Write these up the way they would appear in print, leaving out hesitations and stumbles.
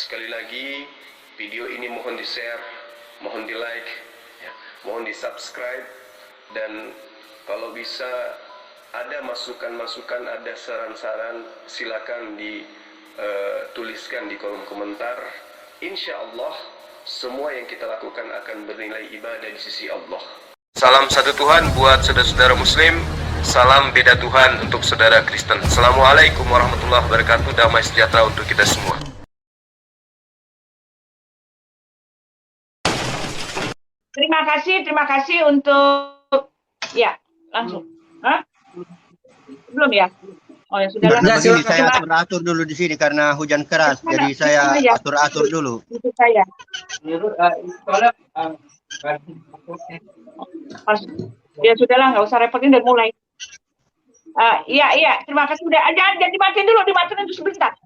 sekali lagi video ini mohon di-share, mohon di-like, ya, mohon di-subscribe, dan kalau bisa ada masukan-masukan, ada saran-saran, silakan dituliskan di kolom komentar. Insya Allah semua yang kita lakukan akan bernilai ibadah di sisi Allah. Salam satu Tuhan buat saudara-saudara Muslim. Salam beda Tuhan untuk saudara Kristen. Assalamualaikum warahmatullahi wabarakatuh. Damai sejahtera untuk kita semua. Terima kasih untuk ya langsung. Hah? Belum ya? Oh ya sudah. Begini, saya atur dulu di sini karena hujan keras, jadi saya atur dulu. Itu saya. Ya sudahlah, nggak usah repotin, udah mulai. Iya, terima kasih. Udah, jangan dimatiin dulu, dimatiin itu sebentar.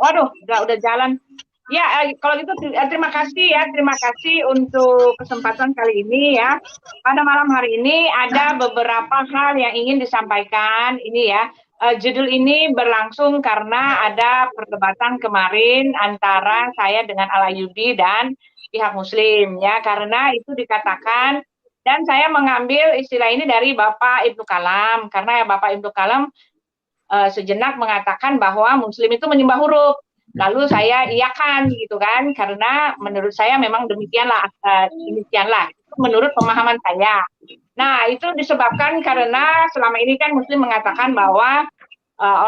Waduh, udah jalan. Ya, kalau gitu terima kasih untuk kesempatan kali ini ya. Pada malam hari ini ada beberapa hal yang ingin disampaikan ini ya. Judul ini berlangsung karena ada perdebatan kemarin antara saya dengan Al-Ayyubi dan pihak Muslim ya, karena itu dikatakan, dan saya mengambil istilah ini dari Bapak Ibnu Kalam, karena Bapak Ibnu Kalam sejenak mengatakan bahwa Muslim itu menyembah huruf. Lalu saya iyakan gitu kan, karena menurut saya memang demikianlah, menurut pemahaman saya. Nah, itu disebabkan karena selama ini kan Muslim mengatakan bahwa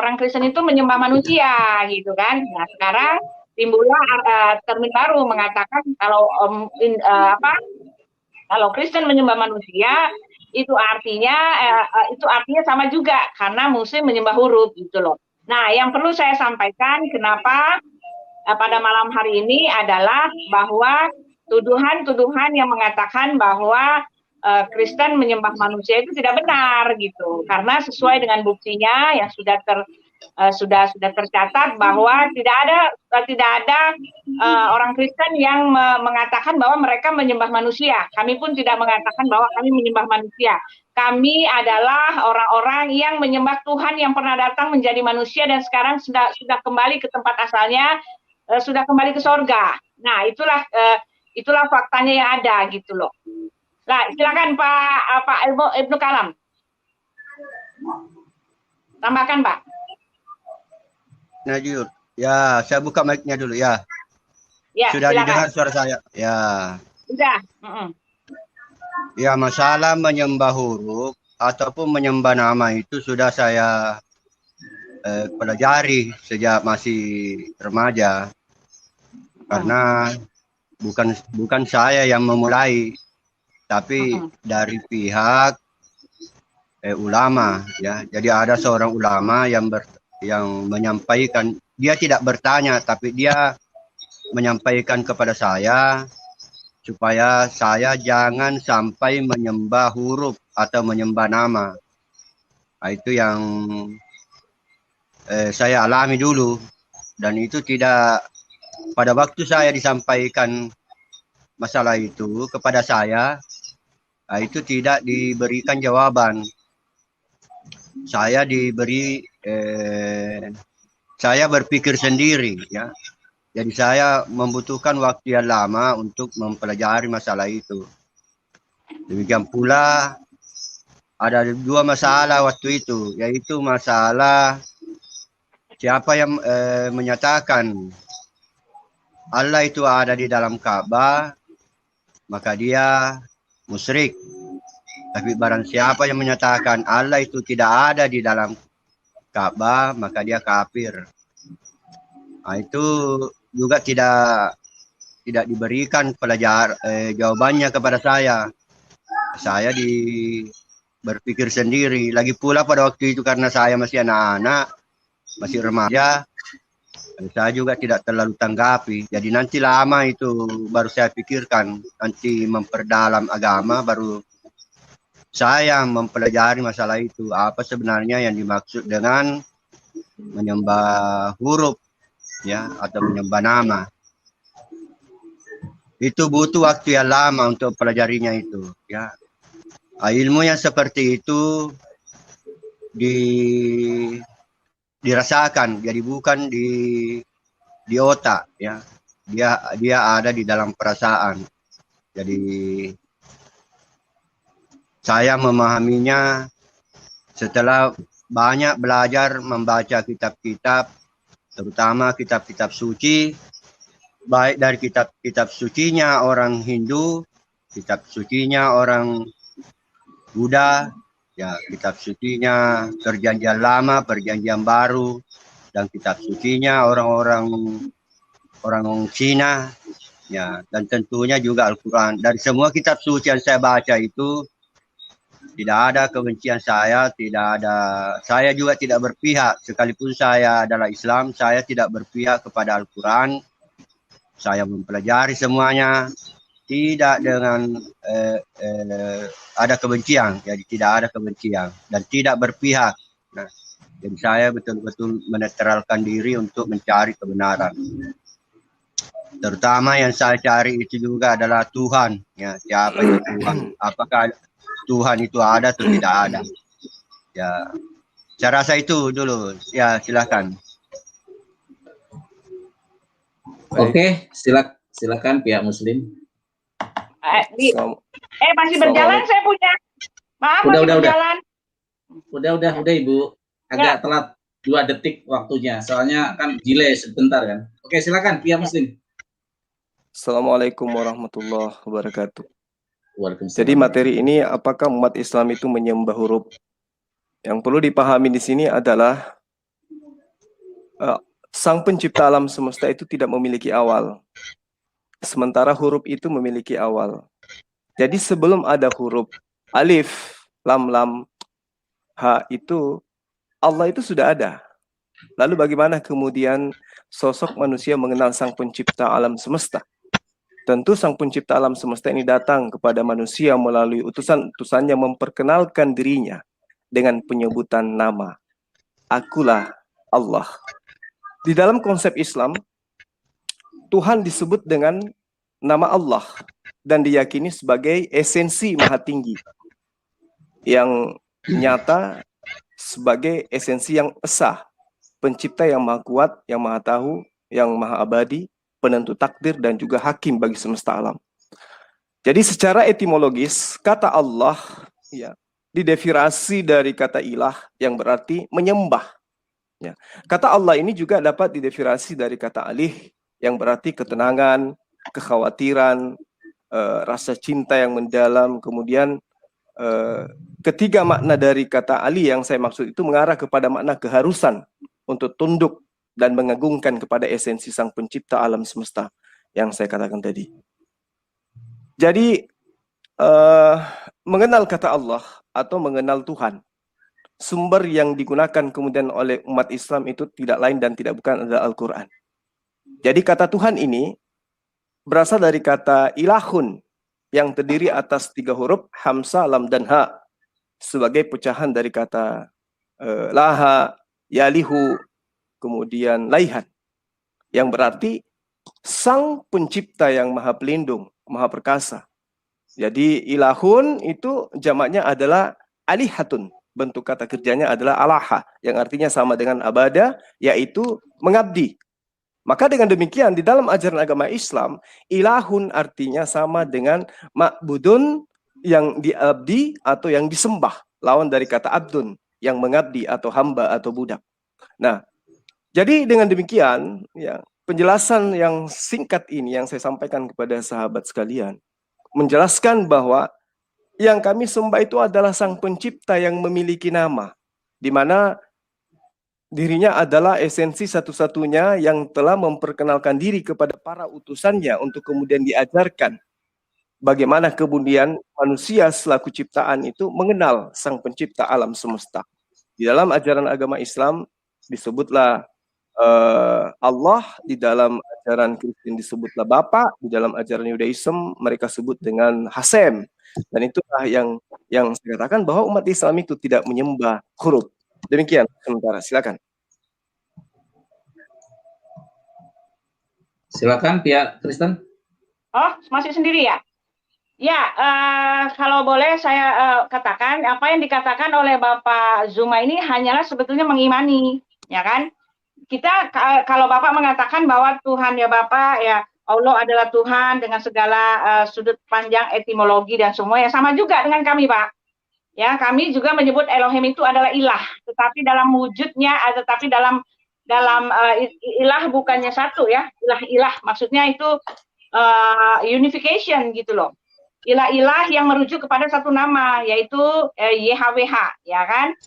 orang Kristen itu menyembah manusia gitu kan. Nah, sekarang timbullah termin baru mengatakan kalau Kristen menyembah manusia itu artinya sama juga karena Muslim menyembah huruf gitu loh. Nah, yang perlu saya sampaikan kenapa pada malam hari ini adalah bahwa tuduhan-tuduhan yang mengatakan bahwa Kristen menyembah manusia itu tidak benar gitu, karena sesuai dengan buktinya yang sudah tercatat bahwa tidak ada orang Kristen yang mengatakan bahwa mereka menyembah manusia. Kami pun tidak mengatakan bahwa kami menyembah manusia. Kami adalah orang-orang yang menyembah Tuhan yang pernah datang menjadi manusia dan sekarang sudah kembali ke tempat asalnya, sudah kembali ke sorga. Nah, itulah faktanya yang ada gitu loh. Nah, silakan Pak Ibnu Kalam. Tambahkan, Pak. Najur, ya saya buka mic-nya dulu ya. Ya, sudah silakan. Didengar suara saya? Ya. Sudah. Ya, masalah menyembah huruf ataupun menyembah nama itu sudah saya pelajari sejak masih remaja. Karena bukan saya yang memulai, tapi dari pihak ulama ya. Jadi ada seorang ulama yang menyampaikan, dia tidak bertanya tapi dia menyampaikan kepada saya supaya saya jangan sampai menyembah huruf atau menyembah nama. Nah, itu yang saya alami dulu, dan itu tidak, pada waktu saya disampaikan masalah itu kepada saya, itu tidak diberikan jawaban. Saya saya berpikir sendiri ya. Jadi saya membutuhkan waktu yang lama untuk mempelajari masalah itu. Demikian pula ada dua masalah waktu itu, yaitu masalah siapa yang menyatakan Allah itu ada di dalam Ka'bah, maka dia musyrik. Tapi barang siapa yang menyatakan Allah itu tidak ada di dalam Ka'bah, maka dia kafir. Nah, itu juga tidak diberikan jawabannya kepada saya. Saya berpikir sendiri. Lagi pula pada waktu itu karena saya masih anak-anak, masih remaja, saya juga tidak terlalu tanggapi. Jadi nanti lama itu baru saya pikirkan, nanti memperdalam agama, baru saya mempelajari masalah itu. Apa sebenarnya yang dimaksud dengan menyembah huruf ya, atau menyembah nama. Itu butuh waktu yang lama untuk pelajarinya itu ya. Ilmu yang seperti itu dirasakan, jadi bukan di otak, ya. Dia ada di dalam perasaan. Jadi saya memahaminya setelah banyak belajar membaca kitab-kitab, terutama kitab-kitab suci, baik dari kitab-kitab sucinya orang Hindu, kitab sucinya orang Buddha, ya kitab sucinya Perjanjian Lama, Perjanjian Baru, dan kitab sucinya orang-orang Cina, ya, dan tentunya juga Al-Quran. Dari semua kitab suci yang saya baca itu tidak ada kebencian saya juga tidak berpihak, sekalipun saya adalah Islam, saya tidak berpihak kepada Al-Quran. Saya mempelajari semuanya, tidak dengan ada kebencian, jadi tidak ada kebencian dan tidak berpihak. Nah, jadi saya betul-betul menetralkan diri untuk mencari kebenaran. Terutama yang saya cari itu juga adalah Tuhan, ya, siapa itu Tuhan? Apakah Tuhan itu ada atau tidak ada? Ya, saya rasa itu dulu. Ya, silakan. Oke, silakan pihak Muslim. Masih berjalan saya punya. Maaf, masih berjalan. Udah Ibu. Agak telat 2 detik waktunya. Soalnya kan delay sebentar kan. Oke, silakan pihak Muslim. Assalamualaikum warahmatullahi wabarakatuh. Waalaikumsalam. Jadi materi ini apakah umat Islam itu menyembah huruf? Yang perlu dipahami di sini adalah Sang Pencipta alam semesta itu tidak memiliki awal. Sementara huruf itu memiliki awal. Jadi sebelum ada huruf alif, lam, ha itu, Allah itu sudah ada. Lalu bagaimana kemudian sosok manusia mengenal Sang Pencipta alam semesta? Tentu Sang Pencipta alam semesta ini datang kepada manusia melalui utusan-utusannya memperkenalkan dirinya dengan penyebutan nama. Akulah Allah. Di dalam konsep Islam, Tuhan disebut dengan nama Allah dan diyakini sebagai esensi maha tinggi yang nyata sebagai esensi yang esa, pencipta yang maha kuat, yang maha tahu, yang maha abadi, penentu takdir dan juga hakim bagi semesta alam. Jadi secara etimologis kata Allah ya didefinisi dari kata ilah yang berarti menyembah. Ya. Kata Allah ini juga dapat didefinisi dari kata alih yang berarti ketenangan, kekhawatiran, rasa cinta yang mendalam. Kemudian ketiga makna dari kata alih yang saya maksud itu mengarah kepada makna keharusan untuk tunduk dan mengagungkan kepada esensi Sang Pencipta alam semesta yang saya katakan tadi. Jadi mengenal kata Allah atau mengenal Tuhan, sumber yang digunakan kemudian oleh umat Islam itu tidak lain dan tidak bukan adalah Al-Quran. Jadi kata Tuhan ini berasal dari kata ilahun yang terdiri atas 3 huruf hamzah, lam, dan ha sebagai pecahan dari kata laha, yalihu, kemudian laihan, yang berarti Sang Pencipta yang maha pelindung, maha perkasa. Jadi ilahun itu jamaknya adalah alihatun, bentuk kata kerjanya adalah alaha, yang artinya sama dengan abada, yaitu mengabdi. Maka dengan demikian di dalam ajaran agama Islam, ilahun artinya sama dengan ma'budun, yang diabdi atau yang disembah, lawan dari kata abdun, yang mengabdi atau hamba atau budak. Nah, jadi dengan demikian, ya, penjelasan yang singkat ini yang saya sampaikan kepada sahabat sekalian, menjelaskan bahwa yang kami sembah itu adalah Sang Pencipta yang memiliki nama, di mana dirinya adalah esensi satu-satunya yang telah memperkenalkan diri kepada para utusannya untuk kemudian diajarkan bagaimana kemudian manusia selaku ciptaan itu mengenal Sang Pencipta alam semesta. Di dalam ajaran agama Islam disebutlah Allah, di dalam ajaran Kristen disebutlah Bapa, di dalam ajaran Yudaism mereka sebut dengan Hasem. Dan itulah yang saya katakan bahwa umat Islam itu tidak menyembah huruf. Demikian sementara, silakan. Silakan pihak Kristen. Oh, masih sendiri ya? Ya, kalau boleh saya katakan, apa yang dikatakan oleh Bapak Zuma ini hanyalah sebetulnya mengimani, ya kan? kalau Bapak mengatakan bahwa Tuhan ya Bapak ya Allah adalah Tuhan dengan segala sudut panjang etimologi dan semua ya sama juga dengan kami Pak. Ya, kami juga menyebut Elohim itu adalah ilah, tetapi dalam wujudnya, tetapi dalam ilah bukannya satu ya, ilah maksudnya itu unification gitu loh. Ilah-ilah yang merujuk kepada satu nama yaitu YHWH ya kan.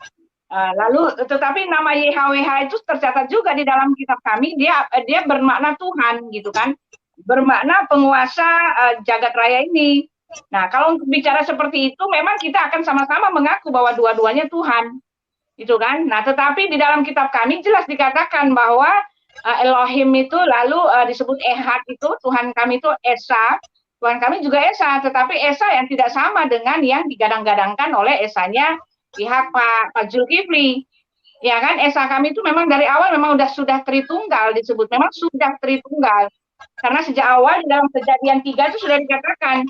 Lalu tetapi nama YHWH itu tercatat juga di dalam kitab kami, dia bermakna Tuhan gitu kan, bermakna penguasa jagat raya ini. Nah, kalau untuk bicara seperti itu, memang kita akan sama-sama mengaku bahwa dua-duanya Tuhan, gitu kan? Nah, tetapi di dalam kitab kami jelas dikatakan bahwa Elohim itu lalu disebut Ehad itu, Tuhan kami itu Esa, Tuhan kami juga Esa, tetapi Esa yang tidak sama dengan yang digadang-gadangkan oleh Esanya pihak Pak Zulkifli. Ya kan, Esa kami itu memang dari awal memang sudah Tritunggal disebut, memang sudah Tritunggal. Karena sejak awal di dalam Kejadian 3 itu sudah dikatakan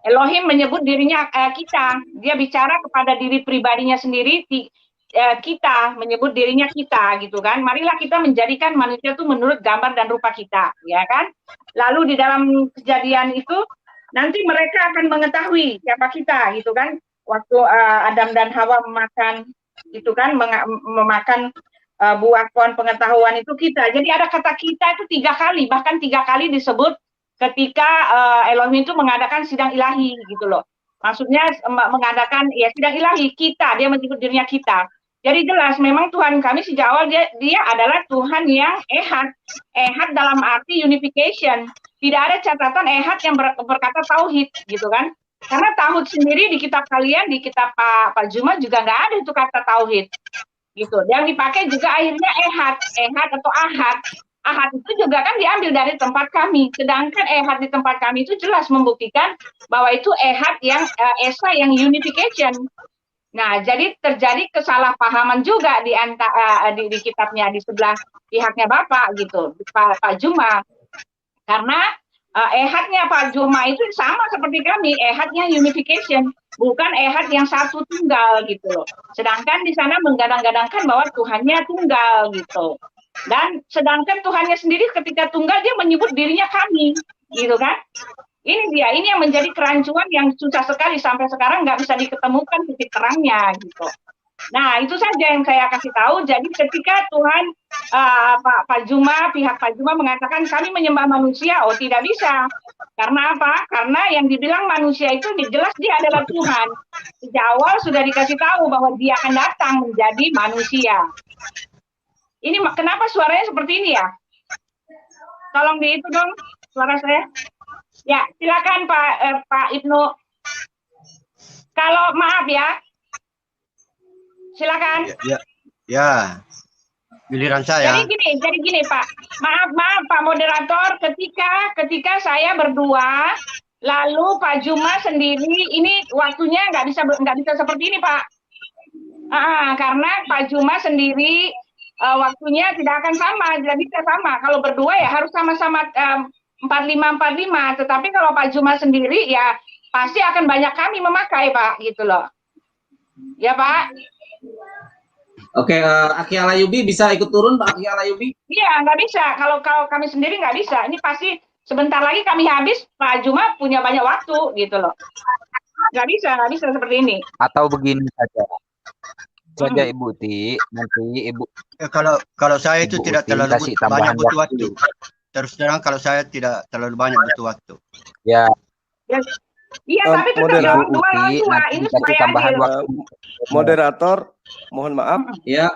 Elohim menyebut dirinya kita, dia bicara kepada diri pribadinya sendiri, kita menyebut dirinya kita gitu kan. Marilah kita menjadikan manusia itu menurut gambar dan rupa kita, ya kan. Lalu di dalam Kejadian itu nanti mereka akan mengetahui siapa kita gitu kan. Waktu Adam dan Hawa memakan itu kan memakan buah pohon pengetahuan itu kita. Jadi ada kata kita itu 3 kali, bahkan 3 kali disebut ketika Elohim itu mengadakan sidang ilahi gitu loh. Maksudnya mengadakan ya sidang ilahi kita, dia menyebut dirinya kita. Jadi jelas memang Tuhan kami sejak awal dia adalah Tuhan yang ehad. Ehad dalam arti unification. Tidak ada catatan ehad yang berkata tauhid gitu kan. Karena tauhid sendiri di kitab kalian, di kitab Pak Juma juga nggak ada itu kata tauhid. Gitu. Yang dipakai juga akhirnya ehad atau ahad. Ahad itu juga kan diambil dari tempat kami. Sedangkan ehad di tempat kami itu jelas membuktikan bahwa itu ehad yang esa yang unification. Nah, jadi terjadi kesalahpahaman juga di kitabnya di sebelah pihaknya Bapak gitu, Pak Juma. Karena ehadnya Pak Juma itu sama seperti kami, ehadnya unification, bukan ehad yang satu tunggal gitu loh. Sedangkan di sana menggadang-gadangkan bahwa Tuhannya tunggal gitu. Dan sedangkan Tuhannya sendiri ketika tunggal dia menyebut dirinya kami, gitu kan? Ini yang menjadi kerancuan yang susah sekali sampai sekarang nggak bisa diketemukan titik terangnya, gitu. Nah itu saja yang saya kasih tahu. Jadi ketika Tuhan Pak Juma, pihak Pak Juma mengatakan kami menyembah manusia, oh tidak bisa. Karena apa? Karena yang dibilang manusia itu jelas dia adalah Tuhan. Sejak awal sudah dikasih tahu bahwa dia akan datang menjadi manusia. Ini kenapa suaranya seperti ini ya? Tolong di itu dong suara saya. Ya, silakan Pak Ibnu. Kalau maaf ya, silakan. Ya. Giliran saya. Jadi gini Pak. Maaf Pak moderator, ketika saya berdua, lalu Pak Juma sendiri, ini waktunya nggak bisa seperti ini Pak. Karena Pak Juma sendiri waktunya tidak akan sama, tidak bisa sama. Kalau berdua ya harus sama-sama 45-45. Tetapi kalau Pak Juma sendiri ya pasti akan banyak kami memakai Pak, gitu loh. Ya Pak. Oke, Aki Alayubi bisa ikut turun Pak Aki Alayubi? Iya, nggak bisa. Kalau kami sendiri nggak bisa. Ini pasti sebentar lagi kami habis, Pak Juma punya banyak waktu, gitu loh. Nggak bisa seperti ini. Atau begini saja. Ibu Uti, nanti Ibu. Kalau saya itu Ibu tidak Uti terlalu banyak butuh waktu. Terus terang kalau saya tidak terlalu banyak butuh waktu. Ya. Iya, tapi tetap lawan dua. Ini supaya tambahan adil. waktu. Moderator, mohon maaf. Ya.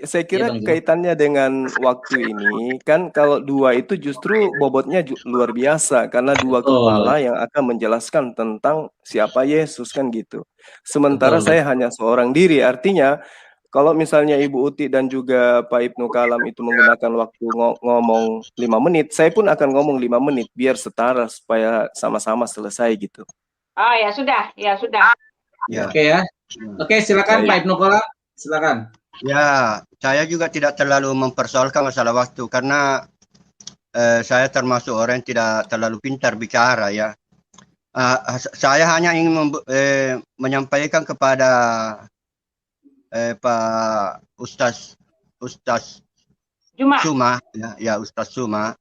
Saya kira kaitannya dengan waktu ini kan kalau 2 itu justru bobotnya luar biasa karena 2 kepala yang akan menjelaskan tentang siapa Yesus kan gitu. Sementara saya hanya seorang diri, artinya kalau misalnya Ibu Uti dan juga Pak Ibnu Kalam itu menggunakan waktu ngomong 5 menit, saya pun akan ngomong 5 menit biar setara supaya sama-sama selesai gitu. Oh ya sudah. Ya. Oke ya. Oke, silakan Pak Ibnu Kalam, silakan. Ya, saya juga tidak terlalu mempersoalkan masalah waktu karena saya termasuk orang yang tidak terlalu pintar bicara ya. Saya hanya ingin menyampaikan kepada Pak Ustaz Juma. Suma, ya Ustaz Suma.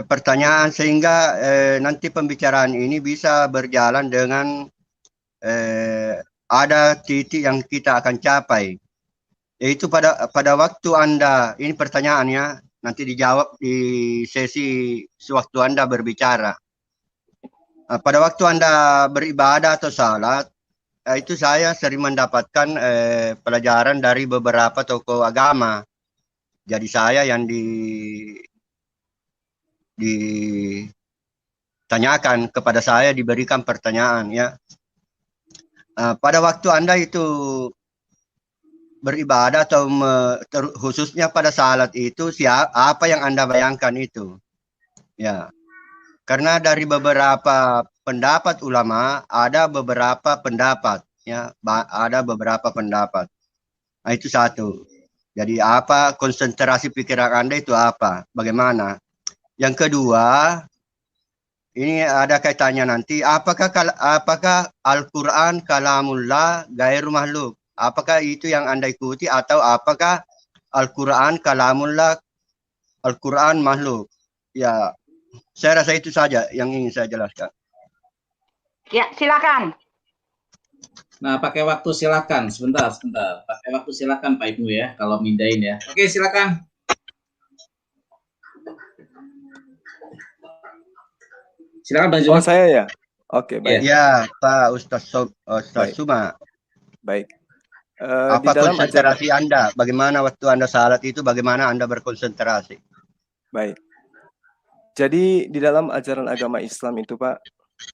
Pertanyaan sehingga nanti pembicaraan ini bisa berjalan dengan ada titik yang kita akan capai. Yaitu pada waktu Anda, ini pertanyaannya, nanti dijawab di sesi sewaktu Anda berbicara. Pada waktu Anda beribadah atau salat, itu saya sering mendapatkan pelajaran dari beberapa tokoh agama. Jadi saya yang ditanyakan kepada saya, diberikan pertanyaan, ya. Pada waktu Anda itu beribadah atau khususnya pada salat itu, apa yang Anda bayangkan itu? Ya. Karena dari beberapa pendapat ulama, ada beberapa pendapat, ya, ada beberapa pendapat. Nah, itu satu. Jadi apa konsentrasi pikiran Anda itu apa? Bagaimana? Yang kedua, ini ada kaitannya nanti, apakah Al-Quran kalamullah gairu makhluk? Apakah itu yang Anda ikuti, atau apakah Al-Quran kalamullah, Al-Quran makhluk? Ya, saya rasa itu saja yang ingin saya jelaskan. Ya, silakan. Nah, pakai waktu silakan. Sebentar. Pakai waktu silakan Pak Ibnu ya, kalau mindahin ya. Oke, silakan. Silakan Bang Zuma. Oh, saya ya? Oke, baik. Ya, Pak Ustaz Suma. Baik. Apa konsentrasi Anda? Bagaimana waktu Anda salat itu, bagaimana Anda berkonsentrasi? Baik. Jadi di dalam ajaran agama Islam itu, Pak,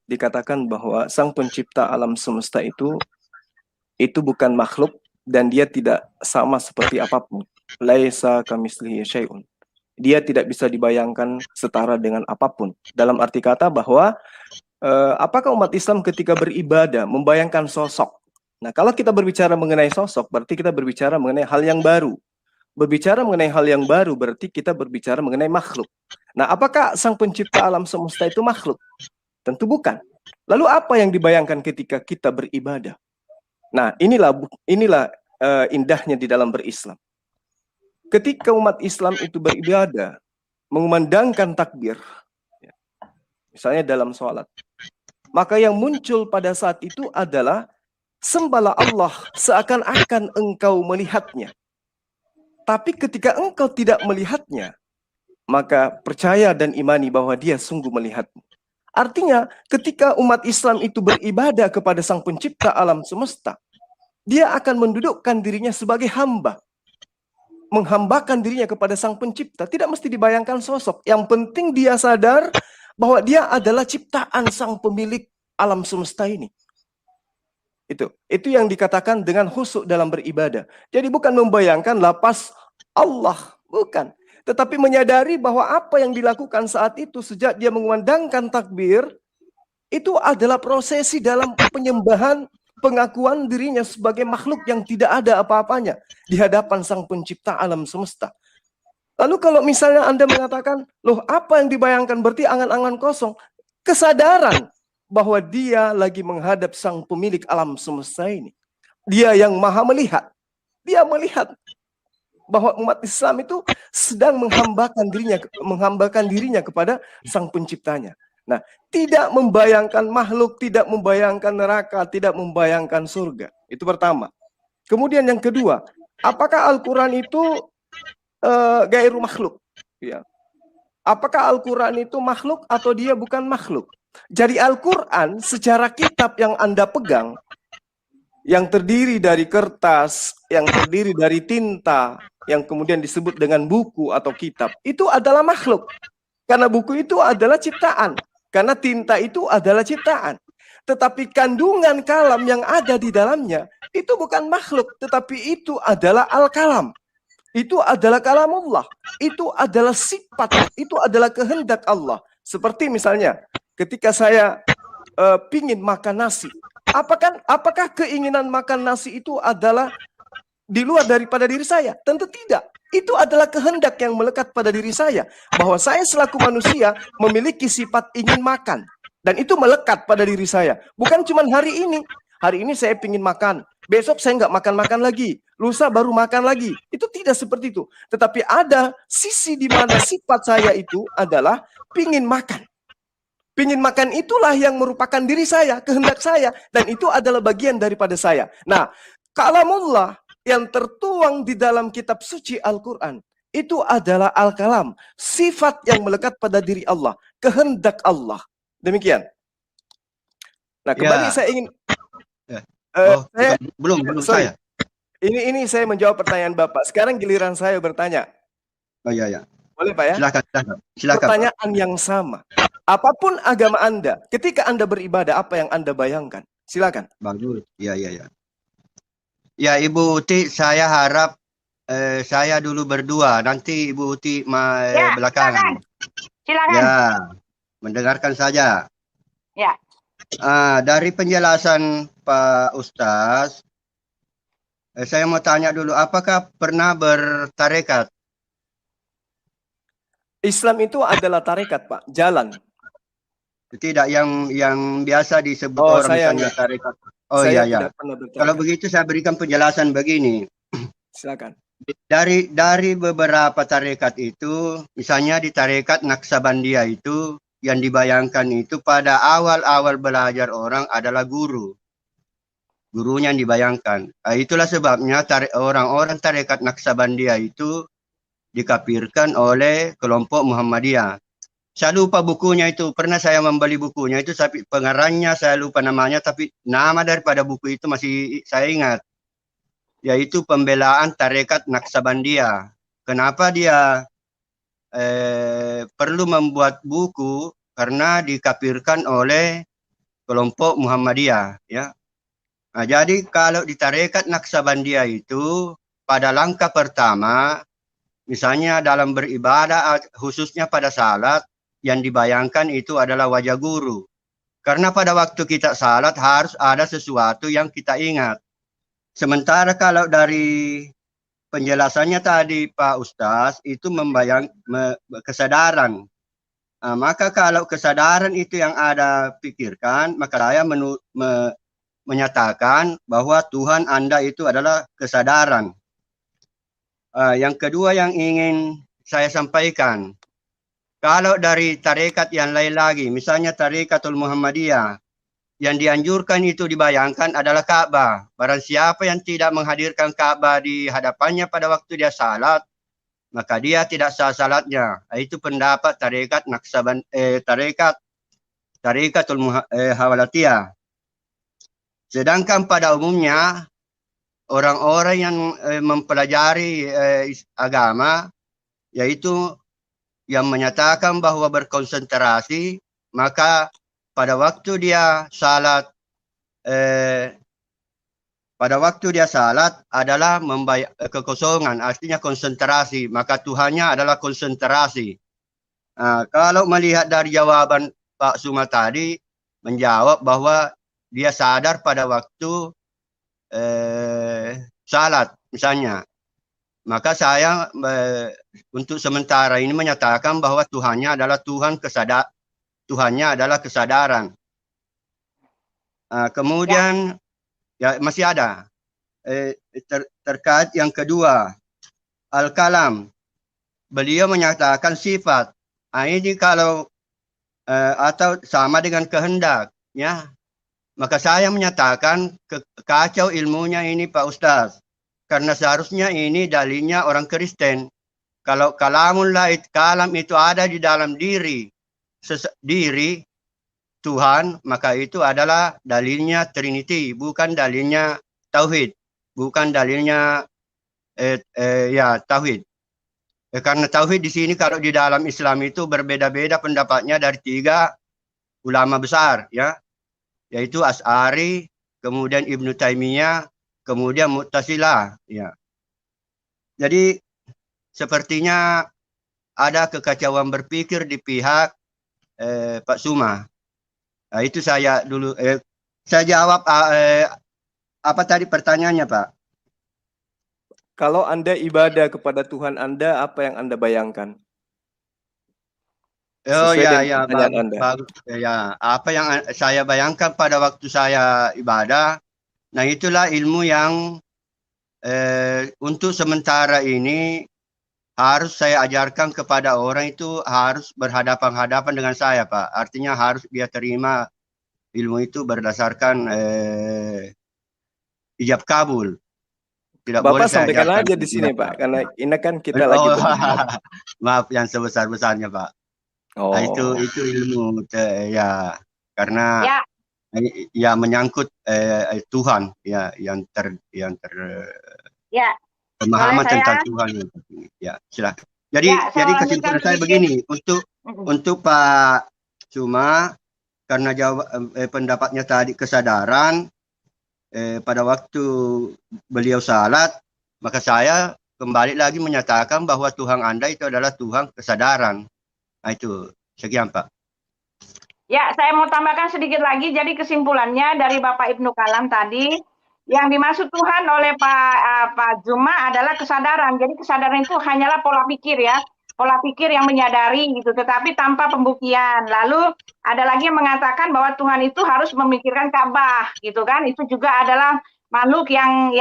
dikatakan bahwa Sang Pencipta alam semesta itu bukan makhluk dan dia tidak sama seperti apapun. Laisa kamitslihi syai'un. Dia tidak bisa dibayangkan setara dengan apapun. Dalam arti kata bahwa apakah umat Islam ketika beribadah membayangkan sosok? Nah, kalau kita berbicara mengenai sosok, berarti kita berbicara mengenai hal yang baru. Berbicara mengenai hal yang baru berarti kita berbicara mengenai makhluk. Nah, apakah Sang Pencipta alam semesta itu makhluk? Tentu bukan. Lalu apa yang dibayangkan ketika kita beribadah? Nah, inilah indahnya di dalam berislam. Ketika umat Islam itu beribadah, mengumandangkan takbir, misalnya dalam sholat, maka yang muncul pada saat itu adalah sembahlah Allah seakan-akan engkau melihatnya. Tapi ketika engkau tidak melihatnya, maka percaya dan imani bahwa dia sungguh melihatmu. Artinya, ketika umat Islam itu beribadah kepada Sang Pencipta alam semesta, dia akan mendudukkan dirinya sebagai hamba. Menghambakan dirinya kepada Sang Pencipta. Tidak mesti dibayangkan sosok. Yang penting dia sadar bahwa dia adalah ciptaan Sang Pemilik alam semesta ini. Itu yang dikatakan dengan khusyuk dalam beribadah. Jadi bukan membayangkan lapas Allah, bukan. Tetapi menyadari bahwa apa yang dilakukan saat itu sejak dia mengumandangkan takbir, itu adalah prosesi dalam penyembahan, pengakuan dirinya sebagai makhluk yang tidak ada apa-apanya di hadapan Sang Pencipta alam semesta. Lalu kalau misalnya Anda mengatakan, loh apa yang dibayangkan, berarti angan-angan kosong. Kesadaran bahwa dia lagi menghadap Sang Pemilik alam semesta ini. Dia yang maha melihat. Dia melihat bahwa umat Islam itu sedang menghambakan dirinya kepada Sang Penciptanya. Nah, tidak membayangkan makhluk, tidak membayangkan neraka, tidak membayangkan surga. Itu pertama. Kemudian yang kedua, apakah Al-Quran itu gairu makhluk? Ya. Apakah Al-Quran itu makhluk atau dia bukan makhluk? Jadi Al-Quran secara kitab yang Anda pegang, yang terdiri dari kertas, yang terdiri dari tinta, yang kemudian disebut dengan buku atau kitab, itu adalah makhluk. Karena buku itu adalah ciptaan. Karena tinta itu adalah ciptaan. Tetapi kandungan kalam yang ada di dalamnya, itu bukan makhluk, tetapi itu adalah al-kalam. Itu adalah kalamullah. Itu adalah sifat, itu adalah kehendak Allah. Seperti misalnya, ketika saya pingin makan nasi, apakah keinginan makan nasi itu adalah di luar daripada diri saya? Tentu tidak. Itu adalah kehendak yang melekat pada diri saya. Bahwa saya selaku manusia memiliki sifat ingin makan. Dan itu melekat pada diri saya. Bukan cuma hari ini. Hari ini saya ingin makan. besok saya nggak makan-makan lagi, lusa baru makan lagi. Itu tidak seperti itu. Tetapi ada sisi di mana sifat saya itu adalah pingin makan. Pingin makan itulah yang merupakan diri saya, kehendak saya. Dan itu adalah bagian daripada saya. Nah, kalamullah yang tertuang di dalam kitab suci Al-Quran, itu adalah al-kalam. Sifat yang melekat pada diri Allah. Kehendak Allah. Demikian. Nah, kembali Ya. saya ingin... Belum sorry. saya. Ini saya menjawab pertanyaan Bapak. Sekarang giliran saya bertanya. Oh ya. Boleh Pak ya? Silakan. Pertanyaan yang sama. Apapun agama Anda, ketika Anda beribadah, apa yang Anda bayangkan? Silakan. Bagus. Ya. Ya, Ibu Uti, saya harap saya dulu berdua, nanti Ibu Uti belakangan. Silakan. Ya, mendengarkan saja. Ya. Dari penjelasan Pak Ustaz, saya mau tanya dulu, apakah pernah bertarekat? Islam itu adalah tarekat, Pak, jalan. Tidak yang biasa disebut orang misalnya tarekat. Oh saya iya. tidak pernah bertarekat. Kalau begitu saya berikan penjelasan begini. Silakan. Dari beberapa tarekat itu, misalnya di tarekat Naksabandia itu, yang dibayangkan itu pada awal-awal belajar orang adalah guru. Gurunya yang dibayangkan. Itulah sebabnya orang-orang tarekat Naksabandia itu dikafirkan oleh kelompok Muhammadiyah. Saya lupa bukunya itu, pernah saya membeli bukunya itu, tapi pengarangnya saya lupa namanya, tapi nama daripada buku itu masih saya ingat. Yaitu pembelaan tarekat Naksabandia. Kenapa dia perlu membuat buku? Karena dikafirkan oleh kelompok Muhammadiyah. Ya. Nah, jadi kalau di tarekat Naksabandia itu, pada langkah pertama, misalnya dalam beribadah, khususnya pada salat, yang dibayangkan itu adalah wajah guru. Karena pada waktu kita salat harus ada sesuatu yang kita ingat. Sementara kalau dari penjelasannya tadi Pak Ustaz, itu kesadaran. Maka kalau kesadaran itu yang ada pikirkan, maka saya menyatakan bahwa Tuhan Anda itu adalah kesadaran. Yang kedua yang ingin saya sampaikan, kalau dari tarekat yang lain lagi, misalnya tarekatul Muhammadiyah, yang dianjurkan itu dibayangkan adalah Ka'bah. Barang siapa yang tidak menghadirkan Ka'bah di hadapannya pada waktu dia salat, maka dia tidak sah salatnya. Itu pendapat tarekat tarekatul Hawalatiyah. Sedangkan pada umumnya, orang-orang yang mempelajari agama, yaitu yang menyatakan bahwa berkonsentrasi, maka pada waktu dia salat adalah kekosongan, artinya konsentrasi, maka Tuhannya adalah konsentrasi. Kalau melihat dari jawaban Pak Suma tadi, menjawab bahwa dia sadar pada waktu salat misalnya, maka saya untuk sementara ini menyatakan bahwa Tuhannya adalah Tuhannya adalah kesadaran. Kemudian ya masih ada terkait yang kedua, al-kalam. Beliau menyatakan sifat. Ini kalau atau sama dengan kehendak, ya. Maka saya menyatakan kacau ilmunya ini Pak Ustaz. Karena seharusnya ini dalilnya orang Kristen. Kalau kalamullah, kalam itu ada di dalam diri Tuhan, maka itu adalah dalilnya Trinity, bukan dalilnya Tauhid, bukan dalilnya Tauhid. Karena Tauhid di sini kalau di dalam Islam itu berbeda-beda pendapatnya dari 3 ulama besar, ya, yaitu Asy'ari, kemudian Ibnu Taimiyah, kemudian Mu'tazilah, ya. Jadi sepertinya ada kekacauan berpikir di pihak Pak Suma. Nah, itu saya dulu saya jawab apa tadi pertanyaannya, Pak? Kalau Anda ibadah kepada Tuhan Anda, apa yang Anda bayangkan? Oh ya, bagus. Ya, apa yang saya bayangkan pada waktu saya ibadah, Nah, itulah ilmu yang untuk sementara ini harus saya ajarkan kepada orang itu harus berhadapan-hadapan dengan saya, Pak. Artinya harus dia terima ilmu itu berdasarkan ijab kabul. Tidak boleh Bapak saya sampaikan ajarkan aja di sini, dia. Pak, karena ini kan kita lagi berdebat. Maaf yang sebesar-besarnya, Pak. Oh. Nah, itu ilmu ya, karena Ya. ya menyangkut Tuhan ya yang Ya. pemahaman Boleh tentang saya? Tuhan yang penting. Ya, silakan. Jadi Ya, saya jadi lanjutkan kesimpulan saya sedikit. begini, untuk Pak Cuma, karena pendapatnya tadi kesadaran pada waktu beliau salat, maka saya kembali lagi menyatakan bahwa Tuhan Anda itu adalah Tuhan kesadaran. Nah, itu sekian, Pak. Ya, saya mau tambahkan sedikit lagi. Jadi kesimpulannya dari Bapak Ibnu Kalam tadi, yang dimaksud Tuhan oleh Pak Juma adalah kesadaran. Jadi kesadaran itu hanyalah pola pikir ya, pola pikir yang menyadari gitu, tetapi tanpa pembuktian. Lalu ada lagi yang mengatakan bahwa Tuhan itu harus memikirkan Ka'bah, gitu kan? Itu juga adalah makhluk yang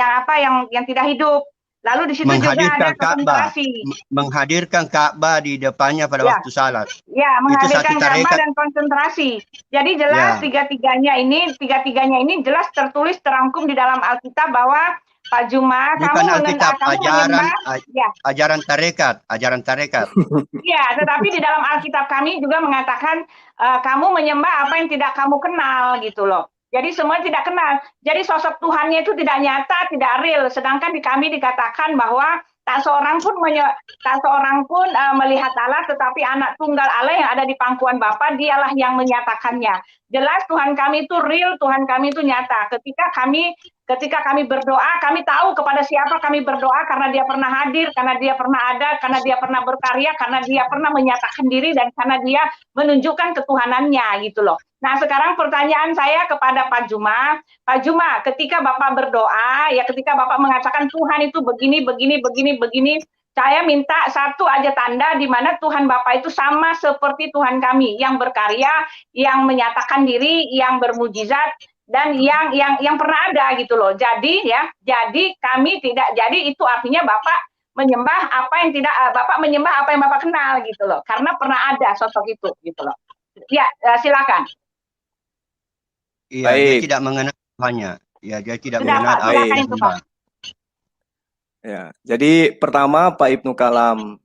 tidak hidup. Lalu di situ juga ada konsentrasi. Menghadirkan Ka'bah di depannya pada waktu salat. Ya, menghadirkan Ka'bah dan konsentrasi. Jadi jelas tiga-tiganya ini jelas tertulis terangkum di dalam Alkitab bahwa Pak Juma, bukan Alkitab, ajaran tarekat. Iya, tetapi di dalam Alkitab kami juga mengatakan kamu menyembah apa yang tidak kamu kenal gitu loh. Jadi semua tidak kenal. Jadi sosok Tuhannya itu tidak nyata, tidak real. Sedangkan di kami dikatakan bahwa tak seorang pun melihat Allah, tetapi anak tunggal Allah yang ada di pangkuan Bapa, dialah yang menyatakannya. Jelas Tuhan kami itu real, Tuhan kami itu nyata. Ketika kami berdoa, kami tahu kepada siapa kami berdoa, karena dia pernah hadir, karena dia pernah ada, karena dia pernah berkarya, karena dia pernah menyatakan diri, dan karena dia menunjukkan ketuhanannya gitu loh. Nah, sekarang pertanyaan saya kepada Pak Juma, ketika Bapak berdoa, ya ketika Bapak mengatakan Tuhan itu begini, saya minta satu aja tanda di mana Tuhan Bapak itu sama seperti Tuhan kami, yang berkarya, yang menyatakan diri, yang bermujizat, dan yang pernah ada gitu loh. Jadi kami tidak, jadi itu artinya Bapak menyembah apa yang tidak, Bapak menyembah apa yang Bapak kenal gitu loh, karena pernah ada sosok itu gitu loh. Ya, silakan. Iya, dia tidak mengenal Tuhannya. Ya, dia tidak mengenal apa yang disembah. Ya, jadi pertama Pak Ibnu Kalam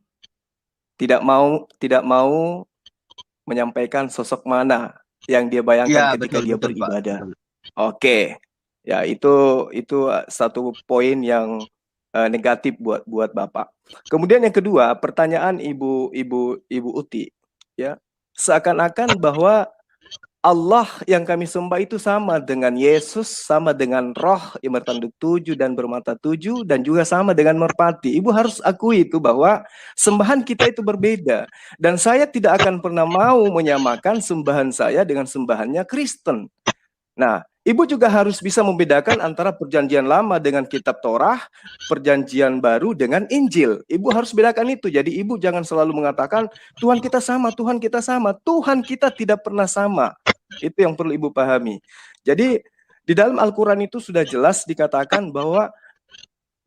tidak mau menyampaikan sosok mana yang dia bayangkan ketika dia beribadah. Oke. Ya, itu satu poin yang negatif buat Bapak. Kemudian yang kedua, pertanyaan Ibu Uti, ya, seakan-akan bahwa Allah yang kami sembah itu sama dengan Yesus, sama dengan Roh yang bertanduk 7 dan bermata 7, dan juga sama dengan merpati. Ibu harus akui itu bahwa sembahan kita itu berbeda. Dan saya tidak akan pernah mau menyamakan sembahan saya dengan sembahannya Kristen. Nah, Ibu juga harus bisa membedakan antara perjanjian lama dengan kitab Torah, perjanjian baru dengan Injil. Ibu harus bedakan itu. Jadi Ibu jangan selalu mengatakan, Tuhan kita sama, Tuhan kita sama. Tuhan kita tidak pernah sama. Itu yang perlu Ibu pahami. Jadi di dalam Al-Quran itu sudah jelas dikatakan bahwa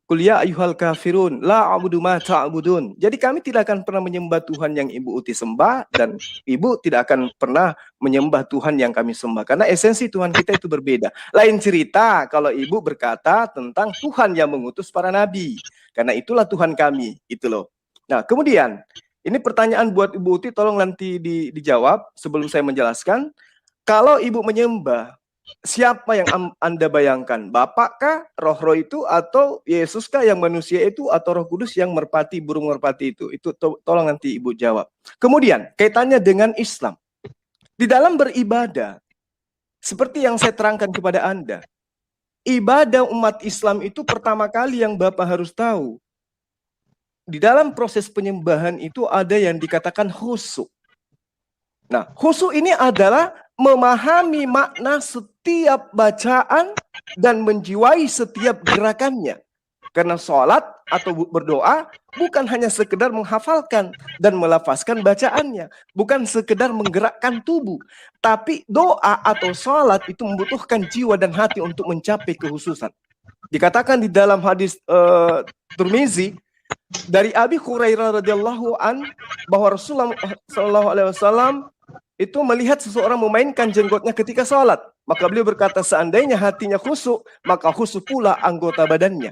Qul ya ayyuhal kafirun la a'budu ma ta'budun. Jadi kami tidak akan pernah menyembah Tuhan yang Ibu Uti sembah, dan Ibu tidak akan pernah menyembah Tuhan yang kami sembah, karena esensi Tuhan kita itu berbeda. Lain cerita kalau Ibu berkata tentang Tuhan yang mengutus para nabi, karena itulah Tuhan kami, itu loh. Nah, kemudian ini pertanyaan buat Ibu Uti, tolong nanti dijawab sebelum saya menjelaskan. Kalau Ibu menyembah, siapa yang Anda bayangkan? Bapak kah, roh itu, atau Yesus kah yang manusia itu, atau Roh Kudus yang merpati, burung merpati itu? Itu tolong nanti Ibu jawab. Kemudian kaitannya dengan Islam. Di dalam beribadah, seperti yang saya terangkan kepada Anda, ibadah umat Islam itu pertama kali yang Bapak harus tahu. Di dalam proses penyembahan itu ada yang dikatakan khusyuk. Nah, khusyuk ini adalah memahami makna setiap bacaan dan menjiwai setiap gerakannya. Karena sholat atau berdoa bukan hanya sekedar menghafalkan dan melafazkan bacaannya. Bukan sekedar menggerakkan tubuh. Tapi doa atau sholat itu membutuhkan jiwa dan hati untuk mencapai kehususan. Dikatakan di dalam hadis Tirmizi dari Abi Hurairah radhiyallahu an bahwa Rasulullah SAW itu melihat seseorang memainkan jenggotnya ketika sholat. Maka beliau berkata, seandainya hatinya khusyuk, maka khusyuk pula anggota badannya.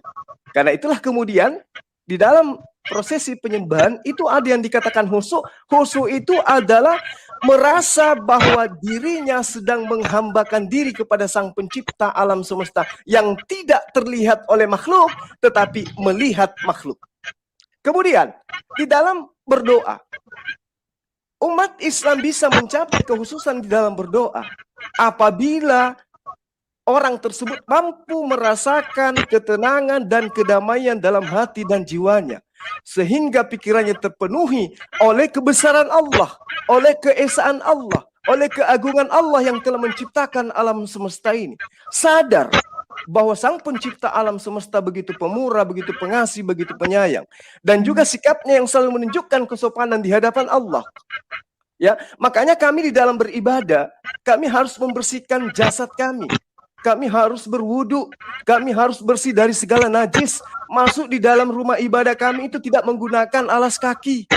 Karena itulah kemudian di dalam prosesi penyembahan itu ada yang dikatakan khusyuk. Khusyuk itu adalah merasa bahwa dirinya sedang menghambakan diri kepada Sang Pencipta alam semesta yang tidak terlihat oleh makhluk, tetapi melihat makhluk. Kemudian di dalam berdoa, umat Islam bisa mencapai kekhususan di dalam berdoa apabila orang tersebut mampu merasakan ketenangan dan kedamaian dalam hati dan jiwanya, sehingga pikirannya terpenuhi oleh kebesaran Allah, oleh keesaan Allah, oleh keagungan Allah yang telah menciptakan alam semesta ini. Sadar bahwa Sang Pencipta alam semesta begitu pemurah, begitu pengasih, begitu penyayang, dan juga sikapnya yang selalu menunjukkan kesopanan di hadapan Allah. Ya, makanya kami di dalam beribadah, kami harus membersihkan jasad kami. Kami harus berwudu, kami harus bersih dari segala najis. Masuk di dalam rumah ibadah kami itu tidak menggunakan alas kaki,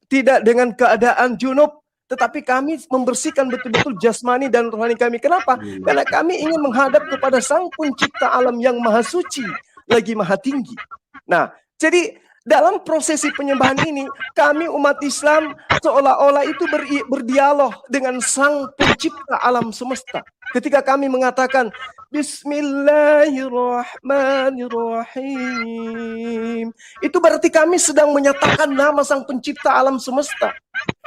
tidak dengan keadaan junub, tetapi kami membersihkan betul-betul jasmani dan rohani kami. Kenapa? Karena kami ingin menghadap kepada Sang Pencipta alam yang maha suci, lagi maha tinggi. Nah, jadi dalam prosesi penyembahan ini, kami umat Islam seolah-olah itu berdialog dengan Sang Pencipta alam semesta. Ketika kami mengatakan Bismillahirrahmanirrahim, itu berarti kami sedang menyatakan nama Sang Pencipta alam semesta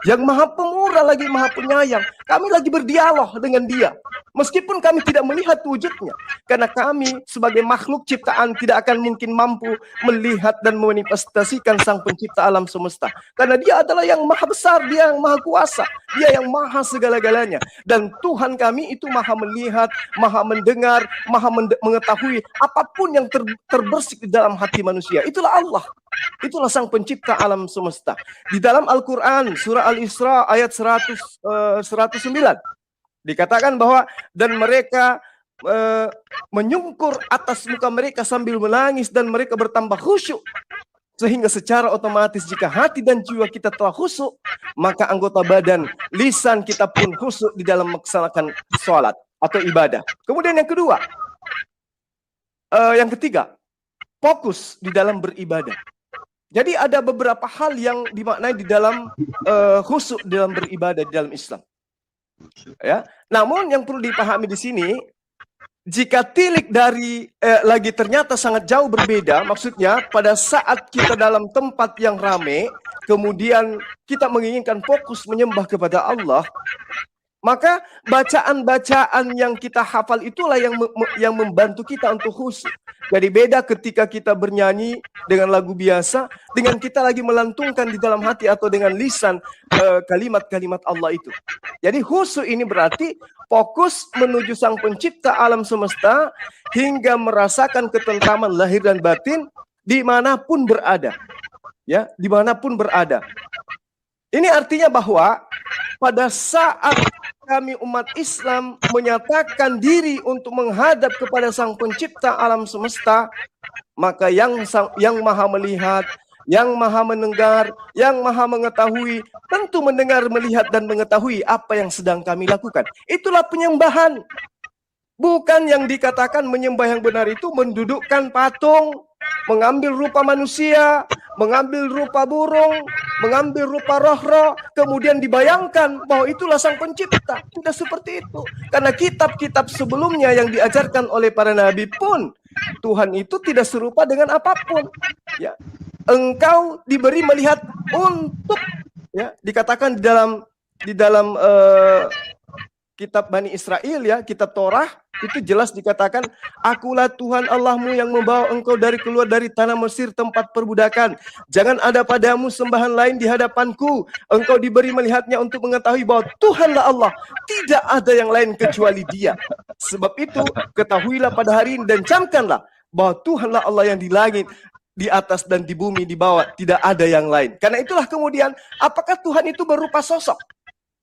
yang maha pemurah lagi maha penyayang. Kami lagi berdialog dengan Dia, meskipun kami tidak melihat wujudnya, karena kami sebagai makhluk ciptaan tidak akan mungkin mampu melihat dan memanifestasikan Sang Pencipta alam semesta, karena Dia adalah yang maha besar, Dia yang maha kuasa, Dia yang maha segala-galanya. Dan Tuhan kami itu maha melihat, maha mendengar, maha mengetahui apapun yang terbersih di dalam hati manusia. Itulah Allah, itulah Sang Pencipta alam semesta. Di dalam Al-Quran surah Al-Isra ayat 109 dikatakan bahwa dan mereka menyungkur atas muka mereka sambil menangis dan mereka bertambah khusyuk, sehingga secara otomatis jika hati dan jiwa kita telah khusyuk, maka anggota badan, lisan kita pun khusyuk di dalam melaksanakan sholat atau ibadah. Kemudian yang kedua, yang ketiga, fokus di dalam beribadah. Jadi ada beberapa hal yang dimaknai di dalam khusyuk dalam beribadah di dalam Islam. Ya, namun yang perlu dipahami di sini, jika tilik dari lagi ternyata sangat jauh berbeda, maksudnya pada saat kita dalam tempat yang ramai, kemudian kita menginginkan fokus menyembah kepada Allah, maka bacaan-bacaan yang kita hafal itulah yang membantu kita untuk khusyuk. Jadi beda ketika kita bernyanyi dengan lagu biasa, dengan kita lagi melantungkan di dalam hati atau dengan lisan kalimat-kalimat Allah itu. Jadi khusyuk ini berarti fokus menuju Sang Pencipta alam semesta hingga merasakan ketentraman lahir dan batin dimanapun berada. Ya, dimanapun berada. Ini artinya bahwa pada saat kami umat Islam menyatakan diri untuk menghadap kepada Sang Pencipta alam semesta, maka yang maha melihat, yang maha mendengar, yang maha mengetahui, tentu mendengar, melihat, dan mengetahui apa yang sedang kami lakukan. Itulah penyembahan. Bukan yang dikatakan menyembah yang benar itu mendudukkan patung, mengambil rupa manusia, mengambil rupa burung, mengambil rupa roh-roh, kemudian dibayangkan bahwa itulah Sang Pencipta. Tidak seperti itu. Karena kitab-kitab sebelumnya yang diajarkan oleh para nabi pun, Tuhan itu tidak serupa dengan apapun. Ya, engkau diberi melihat untuk, ya, dikatakan di dalam kitab Bani Israel, ya, kitab Torah, itu jelas dikatakan, akulah Tuhan Allahmu yang membawa engkau keluar dari tanah Mesir tempat perbudakan. Jangan ada padamu sembahan lain di hadapanku. Engkau diberi melihatnya untuk mengetahui bahwa Tuhanlah Allah. Tidak ada yang lain kecuali Dia. Sebab itu, ketahuilah pada hari ini dan camkanlah bahwa Tuhanlah Allah yang di langit, di atas dan di bumi, di bawah, tidak ada yang lain. Karena itulah kemudian, apakah Tuhan itu berupa sosok?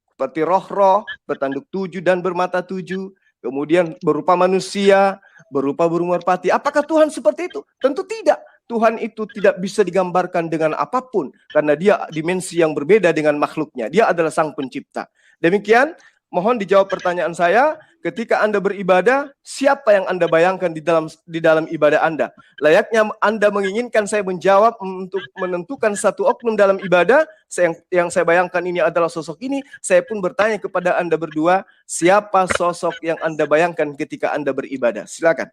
Seperti roh-roh, bertanduk 7 dan bermata 7, kemudian berupa manusia, berupa burung merpati. Apakah Tuhan seperti itu? Tentu tidak. Tuhan itu tidak bisa digambarkan dengan apapun, karena dia dimensi yang berbeda dengan makhluknya. Dia adalah sang pencipta. Demikian, mohon dijawab pertanyaan saya. Ketika Anda beribadah, siapa yang Anda bayangkan di dalam ibadah Anda? Layaknya Anda menginginkan saya menjawab untuk menentukan satu oknum dalam ibadah, yang saya bayangkan ini adalah sosok ini, saya pun bertanya kepada Anda berdua, siapa sosok yang Anda bayangkan ketika Anda beribadah? Silakan.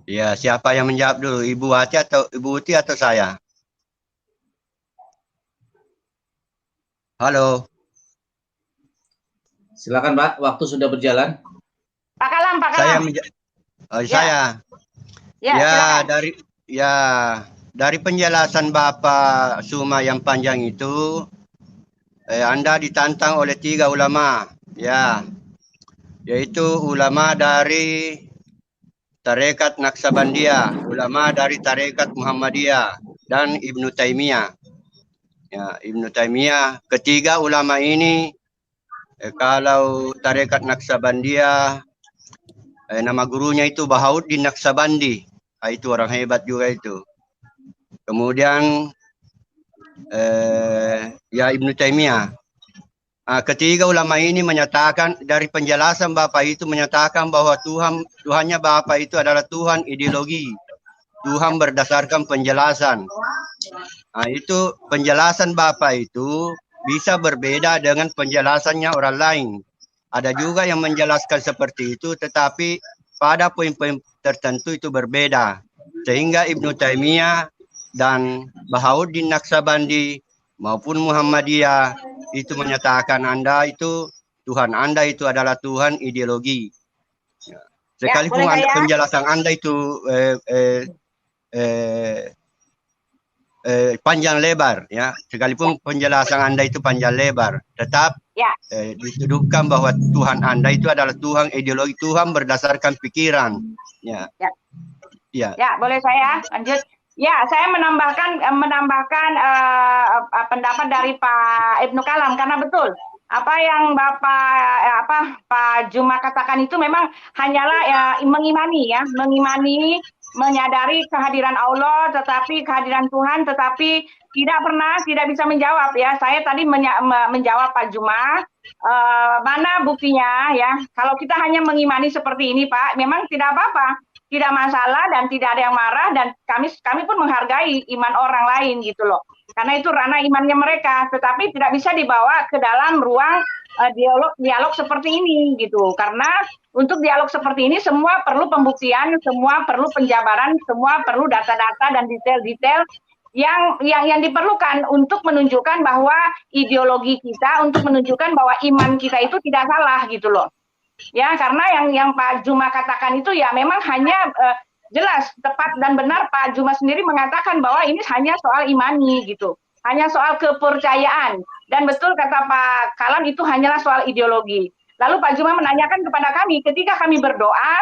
Ya, siapa yang menjawab dulu? Ibu Hati atau Ibu Uti atau saya? Halo. Silakan Pak, waktu sudah berjalan. Pak Kalam. Saya. Dari penjelasan Bapak Suma yang panjang itu, Anda ditantang oleh 3 ulama, ya, yaitu ulama dari Tarekat Naksabandiyah, ulama dari Tarekat Muhammadiyah, dan Ibnu Taimiyah. Ya, Ibnu Taimiyah, ketiga ulama ini, kalau Tarekat Naksabandiyah, nama gurunya itu Bahauddin Naksabandi. Itu orang hebat juga itu. Kemudian ya Ibnu Taimiyah. Ketiga ulama ini menyatakan, dari penjelasan Bapak itu menyatakan bahwa Tuhannya Bapak itu adalah Tuhan ideologi. Tuhan berdasarkan penjelasan. Itu penjelasan Bapak itu bisa berbeda dengan penjelasannya orang lain. Ada juga yang menjelaskan seperti itu, tetapi pada poin-poin tertentu itu berbeda. Sehingga Ibnu Taimiyah dan Bahauddin Naksabandi maupun Muhammadiyah itu menyatakan Tuhan Anda itu adalah Tuhan ideologi. Sekalipun penjelasan Anda itu panjang lebar, ya, sekalipun penjelasan Anda itu panjang lebar, tetap dituduhkan bahwa Tuhan Anda itu adalah Tuhan ideologi, Tuhan berdasarkan pikiran. Ya, boleh saya lanjut? Ya, saya menambahkan pendapat dari Pak Ibnu Kalam, karena betul apa yang Pak Juma katakan itu memang hanyalah mengimani, menyadari kehadiran Allah, tetapi kehadiran Tuhan, tetapi tidak bisa menjawab, ya. Saya tadi menjawab Pak Juma, mana buktinya, ya. Kalau kita hanya mengimani seperti ini, Pak, memang tidak apa-apa, tidak masalah dan tidak ada yang marah, dan kami pun menghargai iman orang lain gitu loh. Karena itu ranah imannya mereka, tetapi tidak bisa dibawa ke dalam ruang dialog seperti ini gitu. Karena untuk dialog seperti ini semua perlu pembuktian, semua perlu penjabaran, semua perlu data-data dan detail-detail yang diperlukan untuk menunjukkan bahwa ideologi kita, untuk menunjukkan bahwa iman kita itu tidak salah gitu loh. Ya, karena yang Pak Juma katakan itu ya memang hanya jelas, tepat dan benar. Pak Juma sendiri mengatakan bahwa ini hanya soal imani gitu, hanya soal kepercayaan. Dan betul kata Pak Kalam, itu hanyalah soal ideologi. Lalu Pak Juma menanyakan kepada kami, ketika kami berdoa,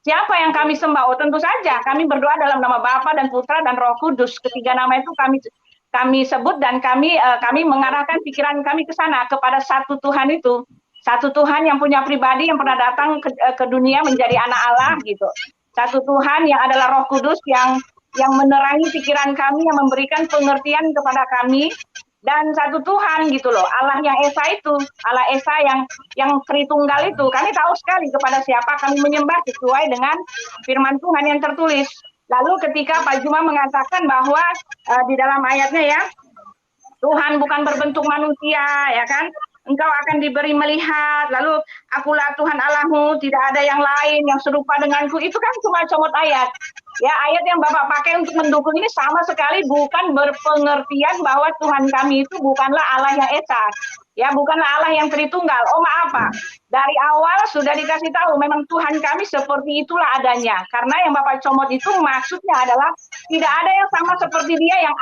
siapa yang kami sembah? Oh, tentu saja kami berdoa dalam nama Bapa dan Putra dan Roh Kudus. Ketiga nama itu kami sebut, dan kami mengarahkan pikiran kami ke sana, kepada satu Tuhan itu. Satu Tuhan yang punya pribadi, yang pernah datang ke dunia menjadi anak Allah gitu. Satu Tuhan yang adalah Roh Kudus yang menerangi pikiran kami, yang memberikan pengertian kepada kami, dan satu Tuhan gitu loh. Allah yang Esa itu, Allah Esa yang Tritunggal itu, kami tahu sekali kepada siapa kami menyembah sesuai dengan firman Tuhan yang tertulis. Lalu ketika Pak Juma mengatakan bahwa di dalam ayatnya, ya, Tuhan bukan berbentuk manusia, ya kan? Engkau akan diberi melihat, lalu akulah Tuhan Allahmu, tidak ada yang lain yang serupa denganku. Itu kan cuma comot ayat. Ya, ayat yang Bapak pakai untuk mendukung ini sama sekali bukan berpengertian bahwa Tuhan kami itu bukanlah Allah yang Esa. Ya, bukanlah Allah yang Tritunggal. Oh, maaf Pak. Dari awal sudah dikasih tahu memang Tuhan kami seperti itulah adanya. Karena yang Bapak comot itu maksudnya adalah tidak ada yang sama seperti Dia, yang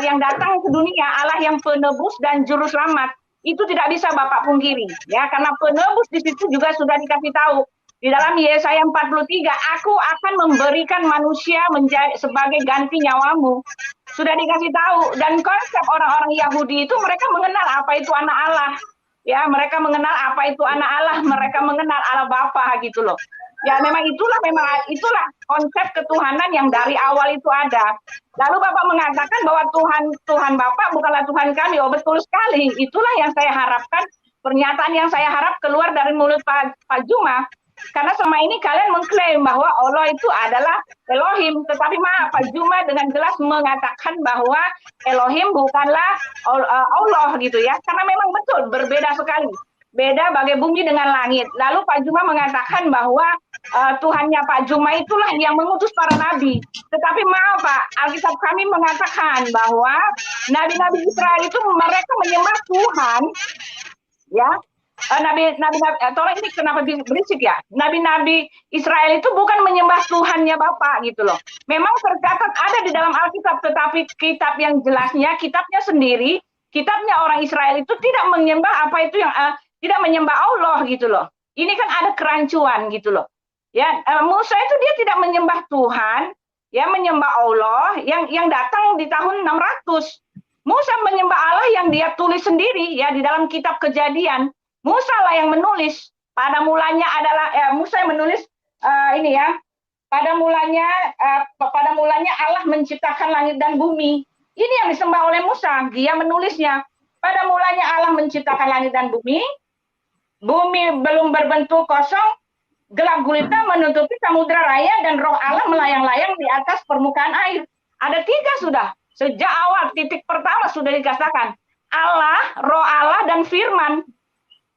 yang datang ke dunia, Allah yang penebus dan juru selamat. Itu tidak bisa Bapak pungkiri, ya, karena penebus di situ juga sudah dikasih tahu. Di dalam Yesaya 43, aku akan memberikan manusia menjadi sebagai ganti nyawamu. Sudah dikasih tahu. Dan konsep orang-orang Yahudi itu mereka mengenal apa itu anak Allah. Ya, mereka mengenal apa itu anak Allah, mereka mengenal Allah Bapa gitu loh. Ya, memang itulah konsep ketuhanan yang dari awal itu ada. Lalu Bapak mengatakan bahwa Tuhan Bapak bukanlah Tuhan kami. Oh, betul sekali. Itulah yang saya harapkan, pernyataan yang saya harap keluar dari mulut Pak Juma. Karena selama ini kalian mengklaim bahwa Allah itu adalah Elohim, tetapi maaf, Pak Juma dengan jelas mengatakan bahwa Elohim bukanlah Allah gitu ya, karena memang betul berbeda sekali, beda bagai bumi dengan langit. Lalu Pak Juma mengatakan bahwa Tuhannya Pak Juma itulah yang mengutus para nabi, tetapi maaf Pak, Alkitab kami mengatakan bahwa nabi-nabi Israel itu mereka menyembah Tuhan, ya. Tolong ini kenapa berisik ya? Nabi-nabi Israel itu bukan menyembah Tuhannya Bapa gitu loh. Memang tercatat ada di dalam Alkitab, tetapi kitab yang jelasnya, kitabnya sendiri, kitabnya orang Israel itu tidak menyembah apa itu yang tidak menyembah Allah gitu loh. Ini kan ada kerancuan gitu loh. Ya, Musa itu dia tidak menyembah Tuhan, ya menyembah Allah yang datang di tahun 600. Musa menyembah Allah yang dia tulis sendiri ya di dalam kitab Kejadian. Musa lah yang menulis. Pada mulanya adalah Musa yang menulis ini ya. Pada mulanya Allah menciptakan langit dan bumi. Ini yang disembah oleh Musa. Dia menulisnya. Pada mulanya Allah menciptakan langit dan bumi. Bumi belum berbentuk kosong. Gelap gulita menutupi samudra raya dan roh Allah melayang-layang di atas permukaan air. Ada 3 sudah. Sejak awal titik pertama sudah dikatakan. Allah, roh Allah dan firman.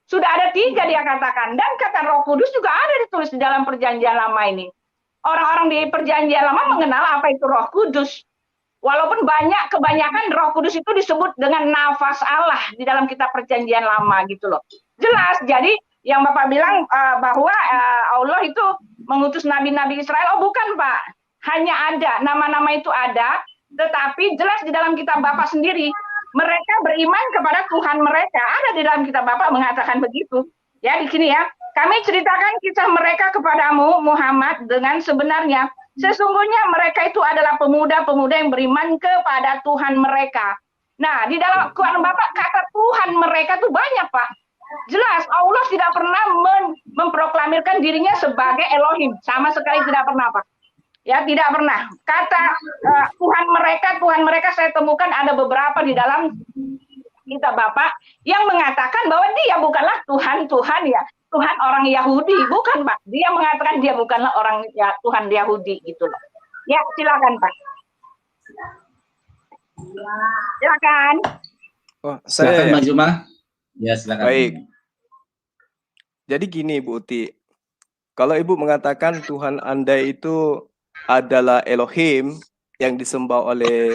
Sudah ada 3 dia katakan. Dan kata Roh Kudus juga ada ditulis di dalam Perjanjian Lama ini. Orang-orang di Perjanjian Lama mengenal apa itu Roh Kudus. Walaupun kebanyakan Roh Kudus itu disebut dengan nafas Allah di dalam kitab Perjanjian Lama gitu loh. Jelas. Jadi yang Bapak bilang bahwa Allah itu mengutus nabi-nabi Israel. Oh bukan Pak. Hanya ada. Nama-nama itu ada. Tetapi jelas di dalam kitab Bapak sendiri. Mereka beriman kepada Tuhan mereka. Ada di dalam kitab Bapak mengatakan begitu. Ya, di sini ya. Kami ceritakan kisah mereka kepadamu, Muhammad, dengan sebenarnya. Sesungguhnya mereka itu adalah pemuda-pemuda yang beriman kepada Tuhan mereka. Nah, di dalam Quran Bapak, kata Tuhan mereka itu banyak, Pak. Jelas, Allah tidak pernah memproklamirkan dirinya sebagai Elohim. Sama sekali tidak pernah, Pak. Ya, tidak pernah. Kata Tuhan mereka saya temukan ada beberapa di dalam kitab Bapak yang mengatakan bahwa dia bukanlah Tuhan ya. Tuhan orang Yahudi, bukan Pak. Dia mengatakan dia bukanlah orang ya, Tuhan Yahudi gitu loh. Ya, silakan Pak. Silakan. Oh, Silakan saya Bang Juma. Ya, silakan. baik. Jadi gini Bu Uti. Kalau Ibu mengatakan Tuhan Anda itu adalah Elohim yang disembah oleh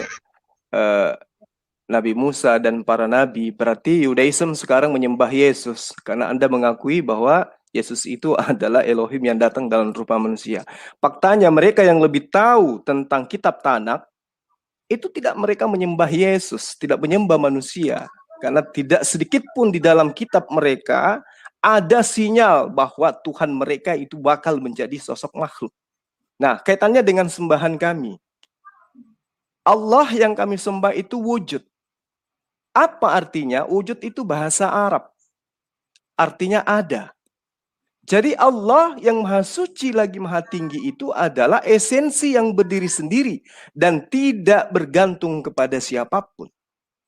Nabi Musa dan para nabi, berarti Yudaism sekarang menyembah Yesus karena Anda mengakui bahwa Yesus itu adalah Elohim yang datang dalam rupa manusia. Faktanya mereka yang lebih tahu tentang kitab Tanakh itu tidak mereka menyembah Yesus, tidak menyembah manusia, karena tidak sedikit pun di dalam kitab mereka ada sinyal bahwa Tuhan mereka itu bakal menjadi sosok makhluk. Nah, kaitannya dengan sembahan kami. Allah yang kami sembah itu wujud. Apa artinya? Wujud itu bahasa Arab. Artinya ada. Jadi Allah yang maha suci lagi maha tinggi itu adalah esensi yang berdiri sendiri dan tidak bergantung kepada siapapun.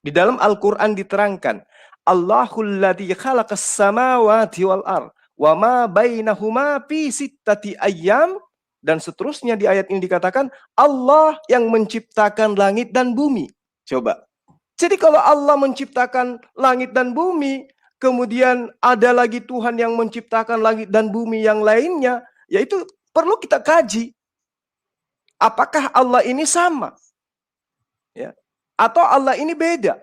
Di dalam Al-Quran diterangkan, Allahul ladzi khalaqas samawati wal ardh wa ma bainahuma fi sittati ayyam. Dan seterusnya di ayat ini dikatakan Allah yang menciptakan langit dan bumi. Coba. Jadi kalau Allah menciptakan langit dan bumi, kemudian ada lagi Tuhan yang menciptakan langit dan bumi yang lainnya, yaitu perlu kita kaji. Apakah Allah ini sama? Ya. Atau Allah ini beda?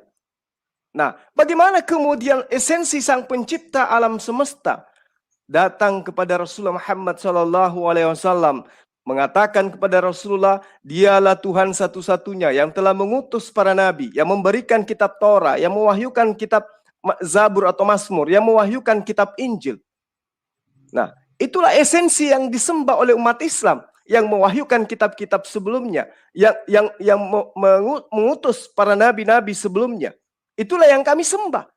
Nah, bagaimana kemudian esensi sang pencipta alam semesta datang kepada Rasulullah Muhammad SAW, mengatakan kepada Rasulullah, dialah Tuhan satu-satunya yang telah mengutus para nabi, yang memberikan kitab Torah, yang mewahyukan kitab Zabur atau Mazmur, yang mewahyukan kitab Injil. Nah, Itulah esensi yang disembah oleh umat Islam yang mewahyukan kitab-kitab sebelumnya, yang mengutus para nabi-nabi sebelumnya. Itulah yang kami sembah.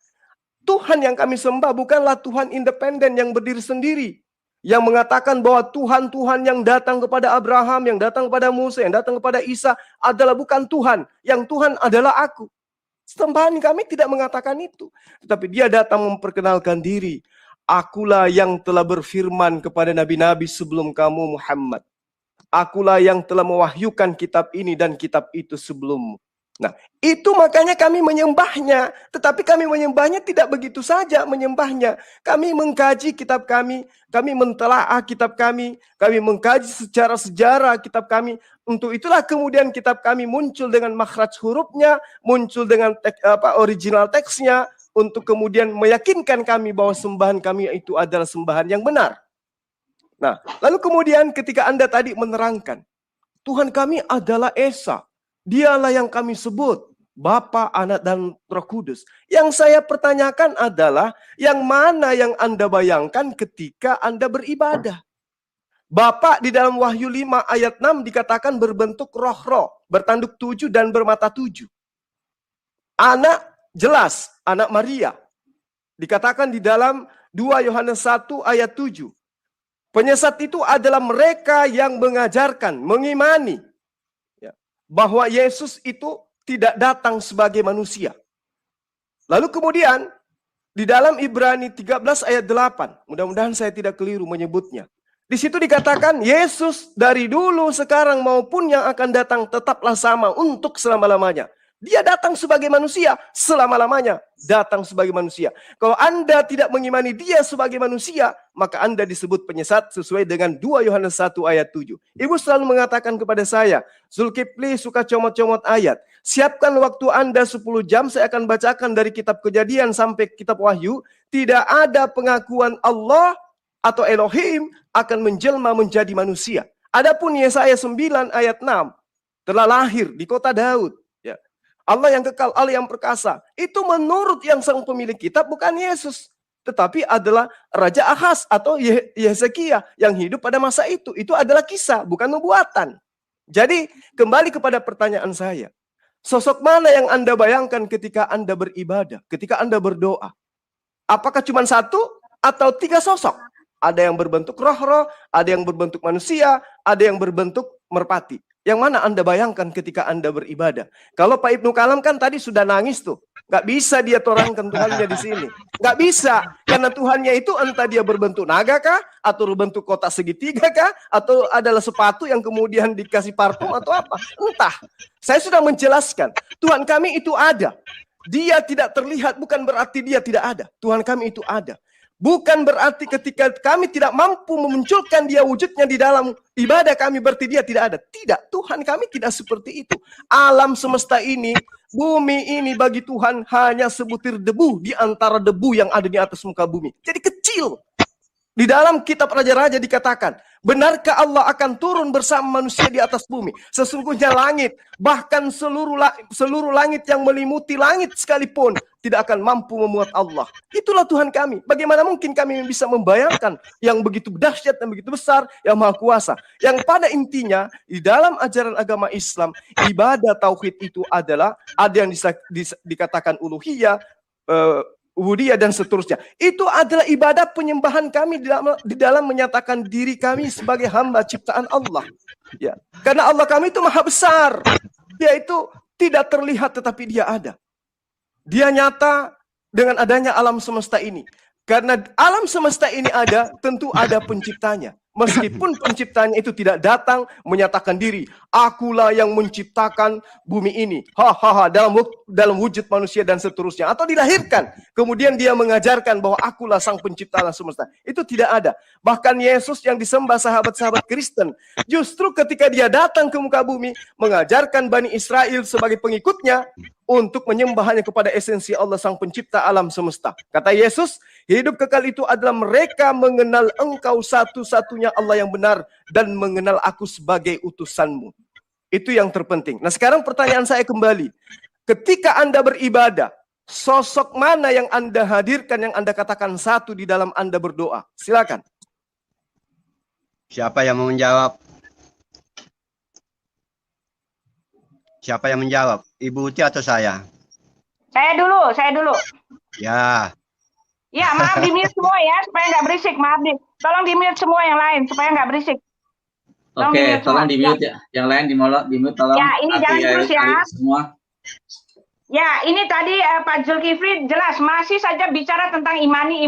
Tuhan yang kami sembah bukanlah Tuhan independen yang berdiri sendiri, yang mengatakan bahwa Tuhan yang datang kepada Abraham, yang datang kepada Musa, yang datang kepada Isa adalah bukan Tuhan. Yang Tuhan adalah aku. Sembahan kami tidak mengatakan itu. Tetapi dia datang memperkenalkan diri. Akulah yang telah berfirman kepada nabi-nabi sebelum kamu Muhammad. Akulah yang telah mewahyukan kitab ini dan kitab itu sebelummu. Nah, itu makanya kami menyembahnya. Tetapi kami menyembahnya tidak begitu saja menyembahnya. Kami mengkaji kitab kami mentelaah kitab kami mengkaji secara sejarah kitab kami. Untuk itulah kemudian kitab kami muncul dengan makhraj hurufnya, muncul dengan original teksnya, untuk kemudian meyakinkan kami bahwa sembahan kami itu adalah sembahan yang benar. Nah, lalu kemudian ketika Anda tadi menerangkan, Tuhan kami adalah Esa. Dialah yang kami sebut Bapa, Anak, dan Roh Kudus. Yang saya pertanyakan adalah, yang mana yang Anda bayangkan ketika Anda beribadah? Bapa di dalam Wahyu 5 ayat 6 dikatakan berbentuk roh-roh, bertanduk 7 dan bermata 7. Anak jelas, anak Maria. Dikatakan di dalam 2 Yohanes 1 ayat 7. Penyesat itu adalah mereka yang mengajarkan, mengimani bahwa Yesus itu tidak datang sebagai manusia. Lalu kemudian di dalam Ibrani 13 ayat 8, mudah-mudahan saya tidak keliru menyebutnya. Di situ dikatakan Yesus dari dulu, sekarang maupun yang akan datang tetaplah sama untuk selama-lamanya. Dia datang sebagai manusia, selama-lamanya datang sebagai manusia. Kalau Anda tidak mengimani dia sebagai manusia, maka Anda disebut penyesat sesuai dengan 2 Yohanes 1 ayat 7. Ibu selalu mengatakan kepada saya, Zulkifli suka comot-comot ayat. Siapkan waktu Anda 10 jam, saya akan bacakan dari kitab Kejadian sampai kitab Wahyu. Tidak ada pengakuan Allah atau Elohim akan menjelma menjadi manusia. Adapun Yesaya 9 ayat 6, telah lahir di kota Daud. Allah yang kekal, Allah yang perkasa. Itu menurut yang sang pemilik kitab bukan Yesus. Tetapi adalah Raja Ahaz atau Hezekia yang hidup pada masa itu. Itu adalah kisah, bukan nubuatan. Jadi kembali kepada pertanyaan saya. Sosok mana yang Anda bayangkan ketika Anda beribadah, ketika Anda berdoa? Apakah cuma satu atau 3 sosok? Ada yang berbentuk roh-roh, ada yang berbentuk manusia, ada yang berbentuk merpati. Yang mana Anda bayangkan ketika Anda beribadah? Kalau Pak Ibnu Kalam kan tadi sudah nangis tuh. Nggak bisa dia terangkan Tuhannya di sini. Nggak bisa. Karena Tuhannya itu entah dia berbentuk naga kah? Atau berbentuk kotak segitiga kah? Atau adalah sepatu yang kemudian dikasih parfum atau apa? Entah. Saya sudah menjelaskan. Tuhan kami itu ada. Dia tidak terlihat bukan berarti dia tidak ada. Tuhan kami itu ada. Bukan berarti ketika kami tidak mampu memunculkan dia wujudnya di dalam ibadah kami berarti dia tidak ada. Tidak, Tuhan kami tidak seperti itu. Alam semesta ini, bumi ini bagi Tuhan hanya sebutir debu di antara debu yang ada di atas muka bumi. Jadi kecil. Di dalam kitab Raja-Raja dikatakan, benarkah Allah akan turun bersama manusia di atas bumi? Sesungguhnya langit, bahkan seluruh langit yang melimuti langit sekalipun tidak akan mampu memuat Allah. Itulah Tuhan kami. Bagaimana mungkin kami bisa membayangkan yang begitu dahsyat dan begitu besar, yang maha kuasa. Yang pada intinya, di dalam ajaran agama Islam, ibadah tauhid itu adalah, ada yang dikatakan uluhiyah, ubudiyah dan seterusnya. Itu adalah ibadah penyembahan kami di dalam menyatakan diri kami sebagai hamba ciptaan Allah. Ya, karena Allah kami itu maha besar. Dia itu tidak terlihat tetapi dia ada. Dia nyata dengan adanya alam semesta ini. Karena alam semesta ini ada, tentu ada penciptanya. Meskipun penciptanya itu tidak datang menyatakan diri, akulah yang menciptakan bumi ini. Dalam wujud manusia dan seterusnya. Atau dilahirkan. Kemudian dia mengajarkan bahwa akulah sang pencipta alam semesta. Itu tidak ada. Bahkan Yesus yang disembah sahabat-sahabat Kristen. Justru ketika dia datang ke muka bumi, mengajarkan Bani Israel sebagai pengikutnya, untuk menyembahnya kepada esensi Allah sang pencipta alam semesta. Kata Yesus, hidup kekal itu adalah mereka mengenal engkau satu-satunya Allah yang benar dan mengenal aku sebagai utusanmu. Itu yang terpenting. Nah sekarang pertanyaan saya kembali. Ketika Anda beribadah, sosok mana yang Anda hadirkan, yang Anda katakan satu di dalam Anda berdoa? Silakan. Siapa yang mau menjawab? Siapa yang menjawab? Ibu Uti atau saya? Saya dulu. Ya, Ya, maaf di mute semua ya, supaya nggak berisik. Maaf tolong di mute semua yang lain supaya nggak berisik. Oke, tolong di mute ya. Yang lain di mute tolong. Ya, ini jangan terus ya. Semua. Ya, ini tadi Pak Zulkifli jelas masih saja bicara tentang imani,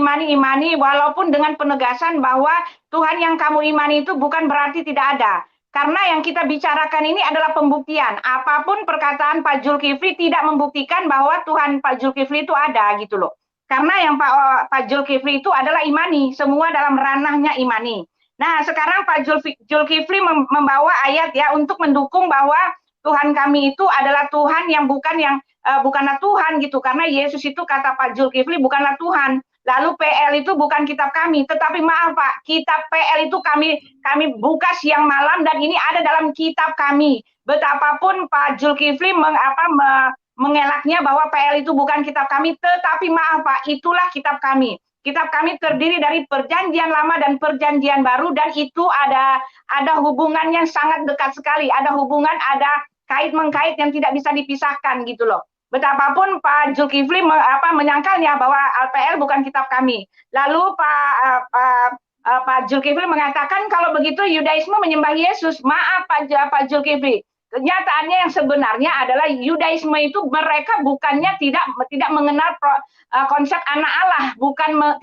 walaupun dengan penegasan bahwa Tuhan yang kamu imani itu bukan berarti tidak ada. Karena yang kita bicarakan ini adalah pembuktian. Apapun perkataan Pak Zulkifli tidak membuktikan bahwa Tuhan Pak Zulkifli itu ada gitu loh. Karena yang Pak Zulkifli itu adalah imani, semua dalam ranahnya imani. Nah, sekarang Pak Zulkifli membawa ayat ya untuk mendukung bahwa Tuhan kami itu adalah Tuhan yang bukanlah Tuhan gitu, karena Yesus itu kata Pak Zulkifli bukanlah Tuhan. Lalu PL itu bukan kitab kami, tetapi maaf Pak, kitab PL itu kami buka siang malam dan ini ada dalam kitab kami. Betapapun Pak Zulkifli mengelaknya bahwa PL itu bukan kitab kami, tetapi maaf Pak, itulah kitab kami. Kitab kami terdiri dari Perjanjian Lama dan Perjanjian Baru, dan itu ada hubungan yang sangat dekat sekali, ada hubungan, ada kait-mengkait yang tidak bisa dipisahkan gitu loh. Betapapun Pak Zulkifli menyangkalnya bahwa PL bukan kitab kami. Lalu Pak Zulkifli mengatakan kalau begitu Yudaisme menyembah Yesus. Maaf Pak Zulkifli. Kenyataannya yang sebenarnya adalah Yudaisme itu mereka bukannya tidak mengenal konsep anak Allah,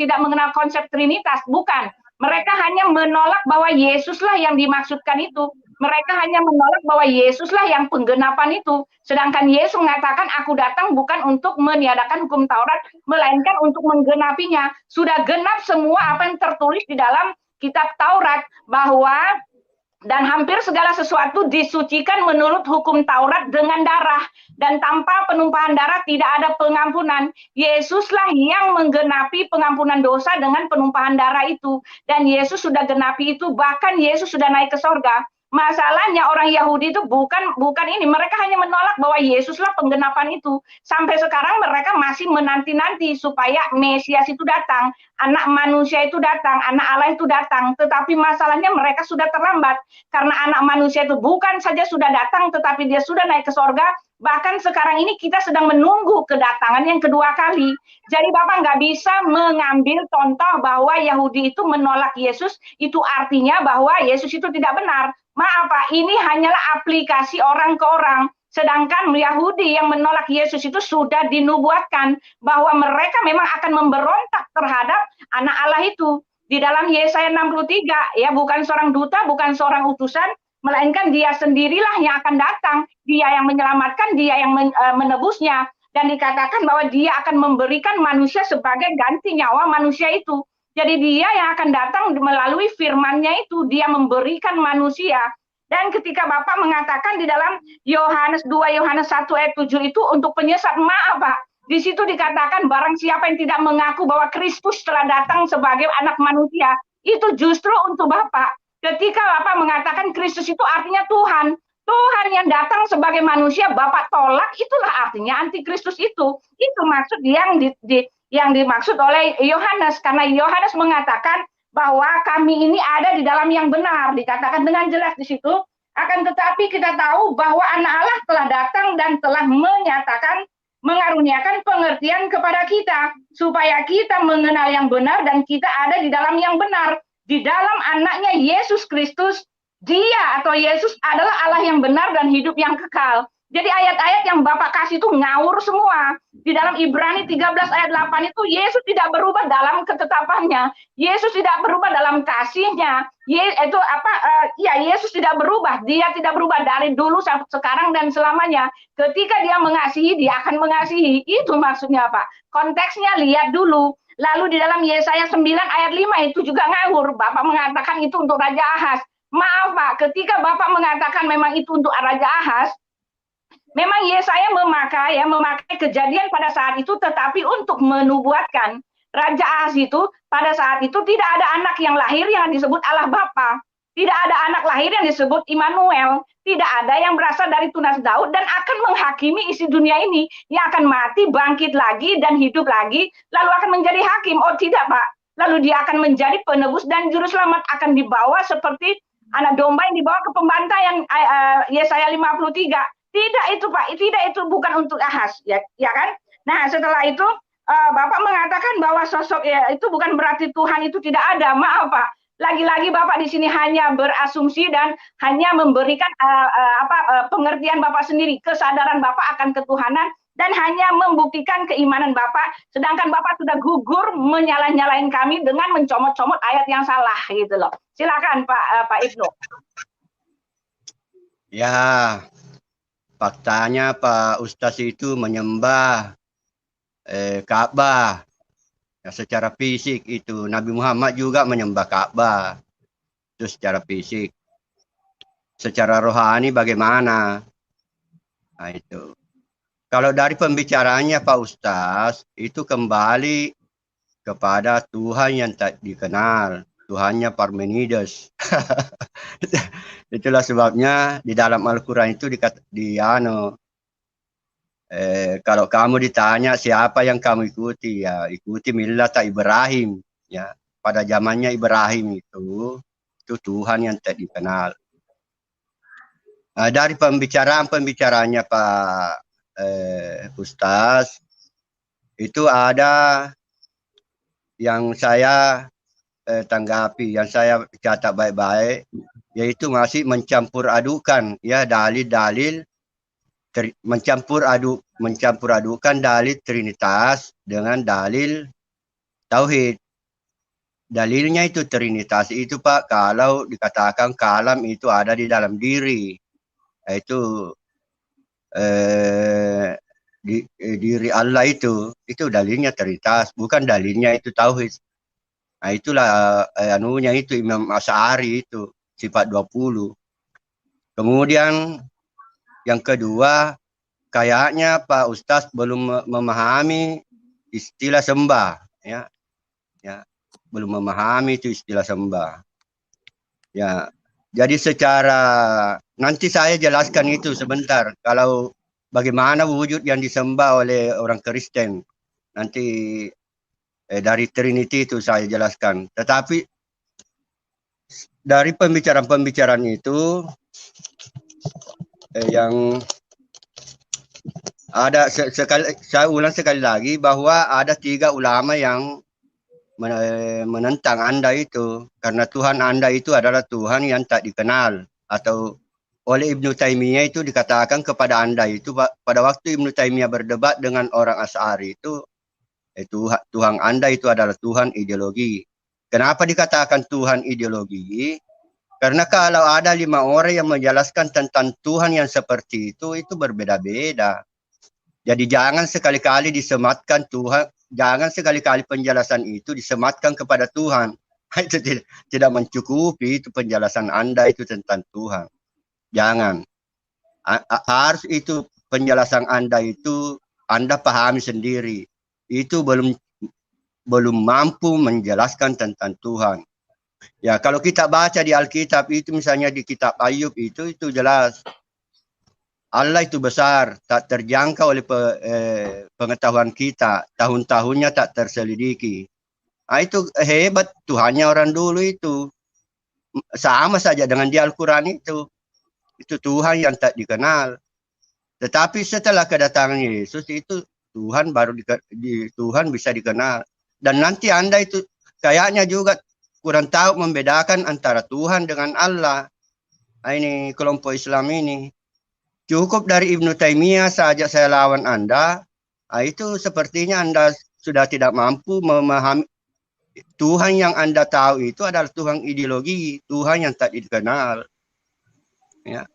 tidak mengenal konsep Trinitas, bukan. Mereka hanya menolak bahwa Yesuslah yang dimaksudkan itu. Mereka hanya menolak bahwa Yesuslah yang penggenapan itu. Sedangkan Yesus mengatakan, aku datang bukan untuk meniadakan hukum Taurat, melainkan untuk menggenapinya. Sudah genap semua apa yang tertulis di dalam kitab Taurat, bahwa dan hampir segala sesuatu disucikan menurut hukum Taurat dengan darah. Dan tanpa penumpahan darah tidak ada pengampunan. Yesuslah yang menggenapi pengampunan dosa dengan penumpahan darah itu. Dan Yesus sudah genapi itu, bahkan Yesus sudah naik ke sorga. Masalahnya orang Yahudi itu bukan ini. Mereka hanya menolak bahwa Yesuslah penggenapan itu. Sampai sekarang mereka masih menanti-nanti supaya Mesias itu datang. Anak manusia itu datang, anak Allah itu datang. Tetapi masalahnya mereka sudah terlambat. Karena anak manusia itu bukan saja sudah datang, tetapi dia sudah naik ke sorga. Bahkan sekarang ini kita sedang menunggu kedatangan yang kedua kali. Jadi Bapak nggak bisa mengambil contoh bahwa Yahudi itu menolak Yesus, itu artinya bahwa Yesus itu tidak benar. Maaf Pak, ini hanyalah aplikasi orang ke orang. Sedangkan Yahudi yang menolak Yesus itu sudah dinubuatkan bahwa mereka memang akan memberontak terhadap anak Allah itu. Di dalam Yesaya 63, ya bukan seorang duta, bukan seorang utusan, melainkan dia sendirilah yang akan datang. Dia yang menyelamatkan, dia yang menebusnya. Dan dikatakan bahwa dia akan memberikan manusia sebagai ganti nyawa manusia itu. Jadi dia yang akan datang melalui firman-Nya itu, dia memberikan manusia. Dan ketika Bapak mengatakan di dalam Yohanes 2, Yohanes 1 ayat 7 itu untuk penyesat, maaf Pak, di situ dikatakan barang siapa yang tidak mengaku bahwa Kristus telah datang sebagai anak manusia, itu justru untuk Bapak. Ketika Bapak mengatakan Kristus itu artinya Tuhan, Tuhan yang datang sebagai manusia, Bapak tolak, itulah artinya antikristus itu. Itu maksud yang dimaksud oleh Yohanes, karena Yohanes mengatakan bahwa kami ini ada di dalam yang benar, dikatakan dengan jelas di situ. Akan tetapi kita tahu bahwa anak Allah telah datang dan telah mengaruniakan pengertian kepada kita, supaya kita mengenal yang benar dan kita ada di dalam yang benar. Di dalam anaknya Yesus Kristus, dia atau Yesus adalah Allah yang benar dan hidup yang kekal. Jadi ayat-ayat yang Bapak kasih itu ngawur semua. Di dalam Ibrani 13 ayat 8 itu Yesus tidak berubah dalam ketetapannya. Yesus tidak berubah dalam kasihnya. Yesus tidak berubah. Dia tidak berubah dari dulu sampai sekarang dan selamanya. Ketika dia mengasihi, dia akan mengasihi. Itu maksudnya Pak. Konteksnya lihat dulu. Lalu di dalam Yesaya 9 ayat 5 itu juga ngawur. Bapak mengatakan itu untuk Raja Ahaz. Maaf Pak, ketika Bapak mengatakan memang itu untuk Raja Ahaz, memang Yesaya memakai kejadian pada saat itu, tetapi untuk menubuatkan Raja Ahaz itu pada saat itu tidak ada anak yang lahir yang disebut Allah Bapa, tidak ada anak lahir yang disebut Immanuel, tidak ada yang berasal dari tunas Daud dan akan menghakimi isi dunia ini, yang akan mati, bangkit lagi dan hidup lagi, lalu akan menjadi hakim. Oh tidak Pak, lalu dia akan menjadi penebus dan juru selamat akan dibawa seperti anak domba yang dibawa ke pembantaian Yesaya 53. Tidak itu Pak, tidak itu bukan untuk Ahaz, ya kan? Nah setelah itu Bapak mengatakan bahwa sosok ya, itu bukan berarti Tuhan itu tidak ada. Maaf Pak, lagi-lagi Bapak di sini hanya berasumsi dan hanya memberikan pengertian Bapak sendiri, kesadaran Bapak akan ketuhanan dan hanya membuktikan keimanan Bapak, sedangkan Bapak sudah gugur menyalah-nyalain kami dengan mencomot-comot ayat yang salah gitu loh. Silakan Pak Ibnu. Ya, faktanya Pak Ustaz itu menyembah Ka'bah. Ya, secara fisik itu Nabi Muhammad juga menyembah Ka'bah. Itu secara fisik. Secara rohani bagaimana? Nah, itu. Kalau dari pembicaraannya Pak Ustaz, itu kembali kepada Tuhan yang tak dikenal. Tuhannya Parmenides. Itulah sebabnya di dalam Al-Quran itu kalau kamu ditanya siapa yang kamu ikuti, ya ikuti millat Ibrahim. Ya, pada zamannya Ibrahim itu Tuhan yang tak dikenal. Dari pembicaraannya Pak Ustaz, itu ada yang saya tanggapi, yang saya catat baik-baik, yaitu masih mencampur adukan ya dalil-dalil, mencampur adukan dalil Trinitas dengan dalil Tauhid. Dalilnya itu Trinitas itu Pak, kalau dikatakan kalam itu ada di dalam diri, yaitu diri Allah itu dalilnya Trinitas, bukan dalilnya itu Tauhid. Nah itulah anunya itu Imam Asy'ari itu sifat 20. Kemudian yang kedua, kayaknya Pak Ustaz belum memahami istilah sembah, ya belum memahami itu istilah sembah. Ya, jadi secara nanti saya jelaskan itu sebentar. Kalau bagaimana wujud yang disembah oleh orang Kristen, nanti dari Trinity itu saya jelaskan. Tetapi dari pembicaraan itu yang ada saya ulang sekali lagi bahwa ada 3 ulama yang menentang Anda itu, karena Tuhan Anda itu adalah Tuhan yang tak dikenal, atau oleh Ibnu Taimiyah itu dikatakan kepada Anda itu pada waktu Ibnu Taimiyah berdebat dengan orang Asy'ari itu Tuhan Anda itu adalah Tuhan ideologi. Kenapa dikatakan Tuhan ideologi? Karena kalau ada 5 orang yang menjelaskan tentang Tuhan yang seperti itu berbeda-beda. Jadi jangan sekali-kali disematkan Tuhan, jangan sekali-kali penjelasan itu disematkan kepada Tuhan. Itu tidak mencukupi itu penjelasan Anda itu tentang Tuhan. Jangan. Harus itu penjelasan Anda itu Anda pahami sendiri. Itu belum mampu menjelaskan tentang Tuhan. Ya, kalau kita baca di Alkitab itu misalnya di kitab Ayub itu jelas. Allah itu besar, tak terjangkau oleh pengetahuan kita, tahun-tahunnya tak terselidiki. Nah, itu hebat Tuhannya orang dulu itu. Sama saja dengan di Al-Quran itu. Itu Tuhan yang tak dikenal. Tetapi setelah kedatangan Yesus itu Tuhan Tuhan bisa dikenal. Dan nanti Anda itu kayaknya juga kurang tahu membedakan antara Tuhan dengan Allah. Nah, ini kelompok Islam ini. Cukup dari Ibnu Taimiyah saja saya lawan Anda. Nah, itu sepertinya Anda sudah tidak mampu memahami Tuhan yang Anda tahu itu adalah Tuhan ideologi, Tuhan yang tak dikenal. Ya.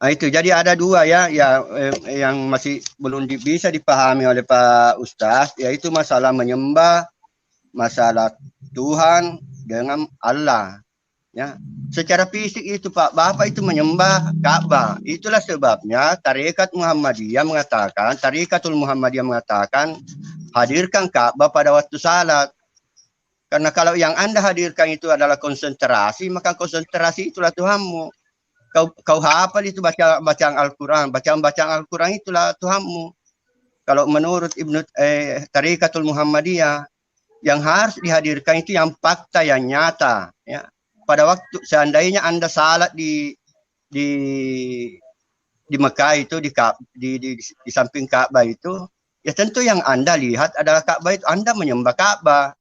Nah, itu jadi ada 2 ya yang masih belum bisa dipahami oleh Pak Ustaz, yaitu masalah menyembah, masalah Tuhan dengan Allah. Ya, secara fisik itu Pak, Bapak itu menyembah Ka'bah. Itulah sebabnya Tarikatul Muhammadiyah mengatakan hadirkan Ka'bah pada waktu salat. Karena kalau yang Anda hadirkan itu adalah konsentrasi, maka konsentrasi itulah Tuhanmu. Kau hafal itu bacaan Al-Quran, bacaan Al-Quran itulah Tuhanmu. Kalau menurut Tarikatul Muhammadiyah, yang harus dihadirkan itu yang fakta yang nyata, ya. Pada waktu seandainya Anda salat di Mekah itu di samping Ka'bah itu, ya tentu yang Anda lihat adalah Ka'bah itu, Anda menyembah Ka'bah.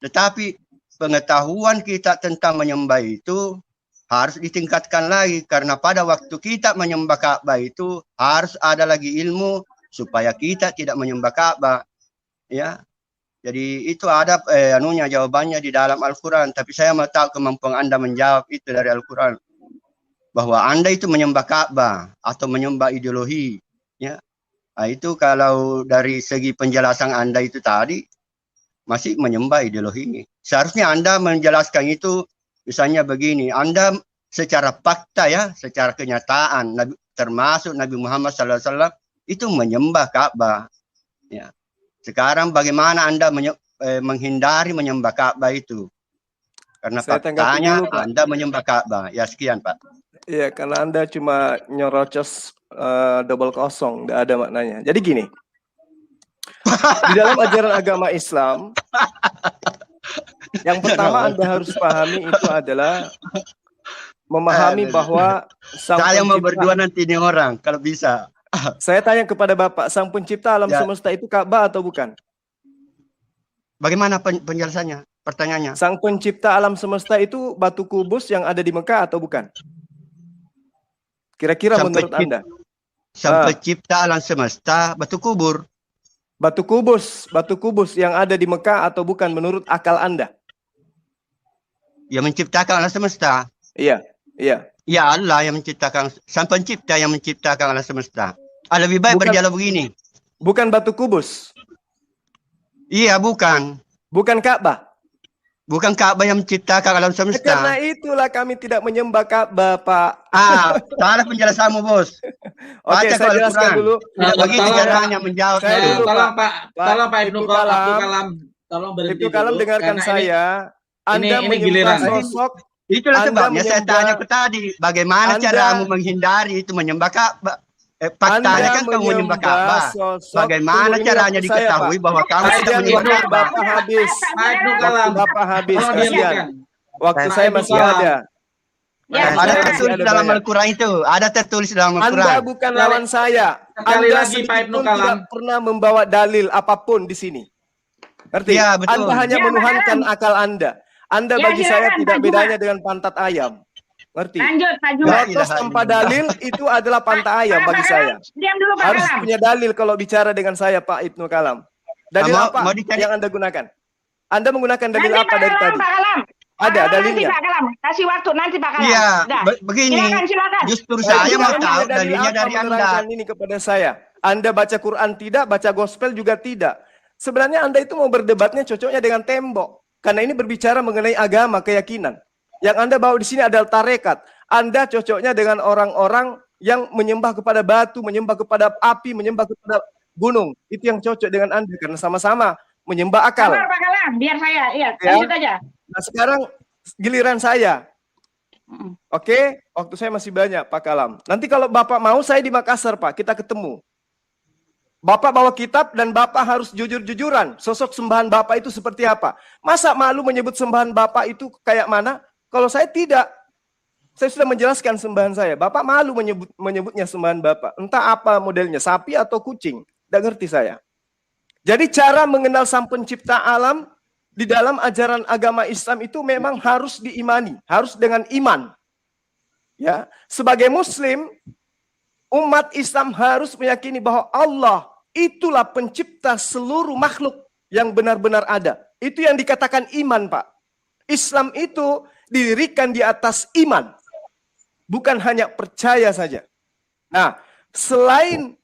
Tetapi pengetahuan kita tentang menyembah itu harus ditingkatkan lagi, karena pada waktu kita menyembah Ka'bah itu harus ada lagi ilmu supaya kita tidak menyembah Ka'bah, ya. Jadi itu ada jawabannya di dalam Al-Quran. Tapi saya mau tahu kemampuan Anda menjawab itu dari Al-Quran, bahwa Anda itu menyembah Ka'bah atau menyembah ideologi, ya. Nah, itu kalau dari segi penjelasan Anda itu tadi masih menyembah ideologi. Seharusnya Anda menjelaskan itu, misalnya begini, Anda secara fakta, ya, secara kenyataan, termasuk Nabi Muhammad SAW itu menyembah Ka'bah, ya. Sekarang bagaimana Anda menghindari menyembah Ka'bah itu? Karena faktanya Anda menyembah Ka'bah. Ya, sekian, Pak. Iya, karena Anda cuma nyorocos double kosong, tidak ada maknanya. Jadi gini, di dalam ajaran agama Islam, yang pertama Anda harus pahami itu adalah memahami bahwa saya mau berdua nanti ini orang, kalau bisa. Saya tanya kepada Bapak, Sang Pencipta alam semesta itu Ka'bah atau bukan? Bagaimana penjelasannya? Pertanyaannya. Sang Pencipta alam semesta itu batu kubus yang ada di Mekah atau bukan? Kira-kira menurut Anda? Sang Pencipta alam semesta batu kubur. Batu kubus yang ada di Mekah atau bukan menurut akal Anda? Yang menciptakan alam semesta. Iya, iya. Ya Allah yang menciptakan, Sang Pencipta yang menciptakan alam semesta. Lebih baik berjalan begini. Bukan batu kubus. Iya, bukan. Bukan Ka'bah. Bukan Ka'bah yang menciptakan alam semesta. Karena itulah kami tidak menyembah Ka'bah, Pak. Salah penjelasanmu, Bos. Oke, saya jelaskan dulu. Begitu caranya menjawab. Tolong Pak Ibnu Kalam, tolong berhenti. Ibnu Kalam dengarkan saya. Anda menyembah sosok. Itulah sebabnya saya tanya ke tadi, bagaimana caramu menghindari itu menyembah Ka'bah? Faktanya kan kamu menyembah Ka'bah. Bagaimana caranya diketahui bahwa kamu tidak menyembah Ka'bah? Bapak habis. Bapak habis. Kasihan. Waktu saya masih ada. Ya, ada tertulis dalam Al-Quran itu. Ada tertulis dalam Al-Quran. Anda bukan lawan saya. Sekali Anda lagi Pak Ibnu tidak Kalam pernah membawa dalil apapun di sini. Ngerti? Ya, betul. Anda hanya menuhankan akal Anda. Anda bagi saya tidak bedanya dengan pantat ayam. Ngerti? Lanjut, Pak Juma. Terus tanpa dalil itu adalah pantat ayam bagi saya. Diam dulu, Pak Harus Kalam. punya dalil kalau bicara dengan saya, Pak Ibnu Kalam. Dalil apa yang Anda gunakan? Anda menggunakan dalil Nanti apa Pak dari Kalam, tadi? Pak Kalam. Ada dalilnya. Nanti Pak Kalam, kasih waktu nanti Pak Kalam. Iya, Dah. begini. Silakan. Justru saya mau tahu dalilnya dari Anda. Menerangkan ini kepada saya. Anda baca Quran tidak, baca gospel juga tidak. Sebenarnya Anda itu mau berdebatnya cocoknya dengan tembok. Karena ini berbicara mengenai agama, keyakinan. Yang Anda bawa di sini adalah tarekat. Anda cocoknya dengan orang-orang yang menyembah kepada batu, menyembah kepada api, menyembah kepada gunung. Itu yang cocok dengan Anda karena sama-sama menyembah akal. Sabar, Pak Kalam, biar saya. Iya, lanjut aja. Nah, sekarang giliran saya. Oke, waktu saya masih banyak, Pak Kalam. Nanti kalau Bapak mau, saya di Makassar, Pak. Kita ketemu. Bapak bawa kitab dan Bapak harus jujur-jujuran. Sosok sembahan Bapak itu seperti apa? Masa malu menyebut sembahan Bapak itu kayak mana? Kalau saya tidak. Saya sudah menjelaskan sembahan saya. Bapak malu menyebutnya sembahan Bapak. Entah apa modelnya, sapi atau kucing. Tidak ngerti saya. Jadi cara mengenal Sang Pencipta alam di dalam ajaran agama Islam itu memang harus diimani. Harus dengan iman. Ya, sebagai Muslim, umat Islam harus meyakini bahwa Allah itulah pencipta seluruh makhluk yang benar-benar ada. Itu yang dikatakan iman, Pak. Islam itu didirikan di atas iman. Bukan hanya percaya saja. Nah, selain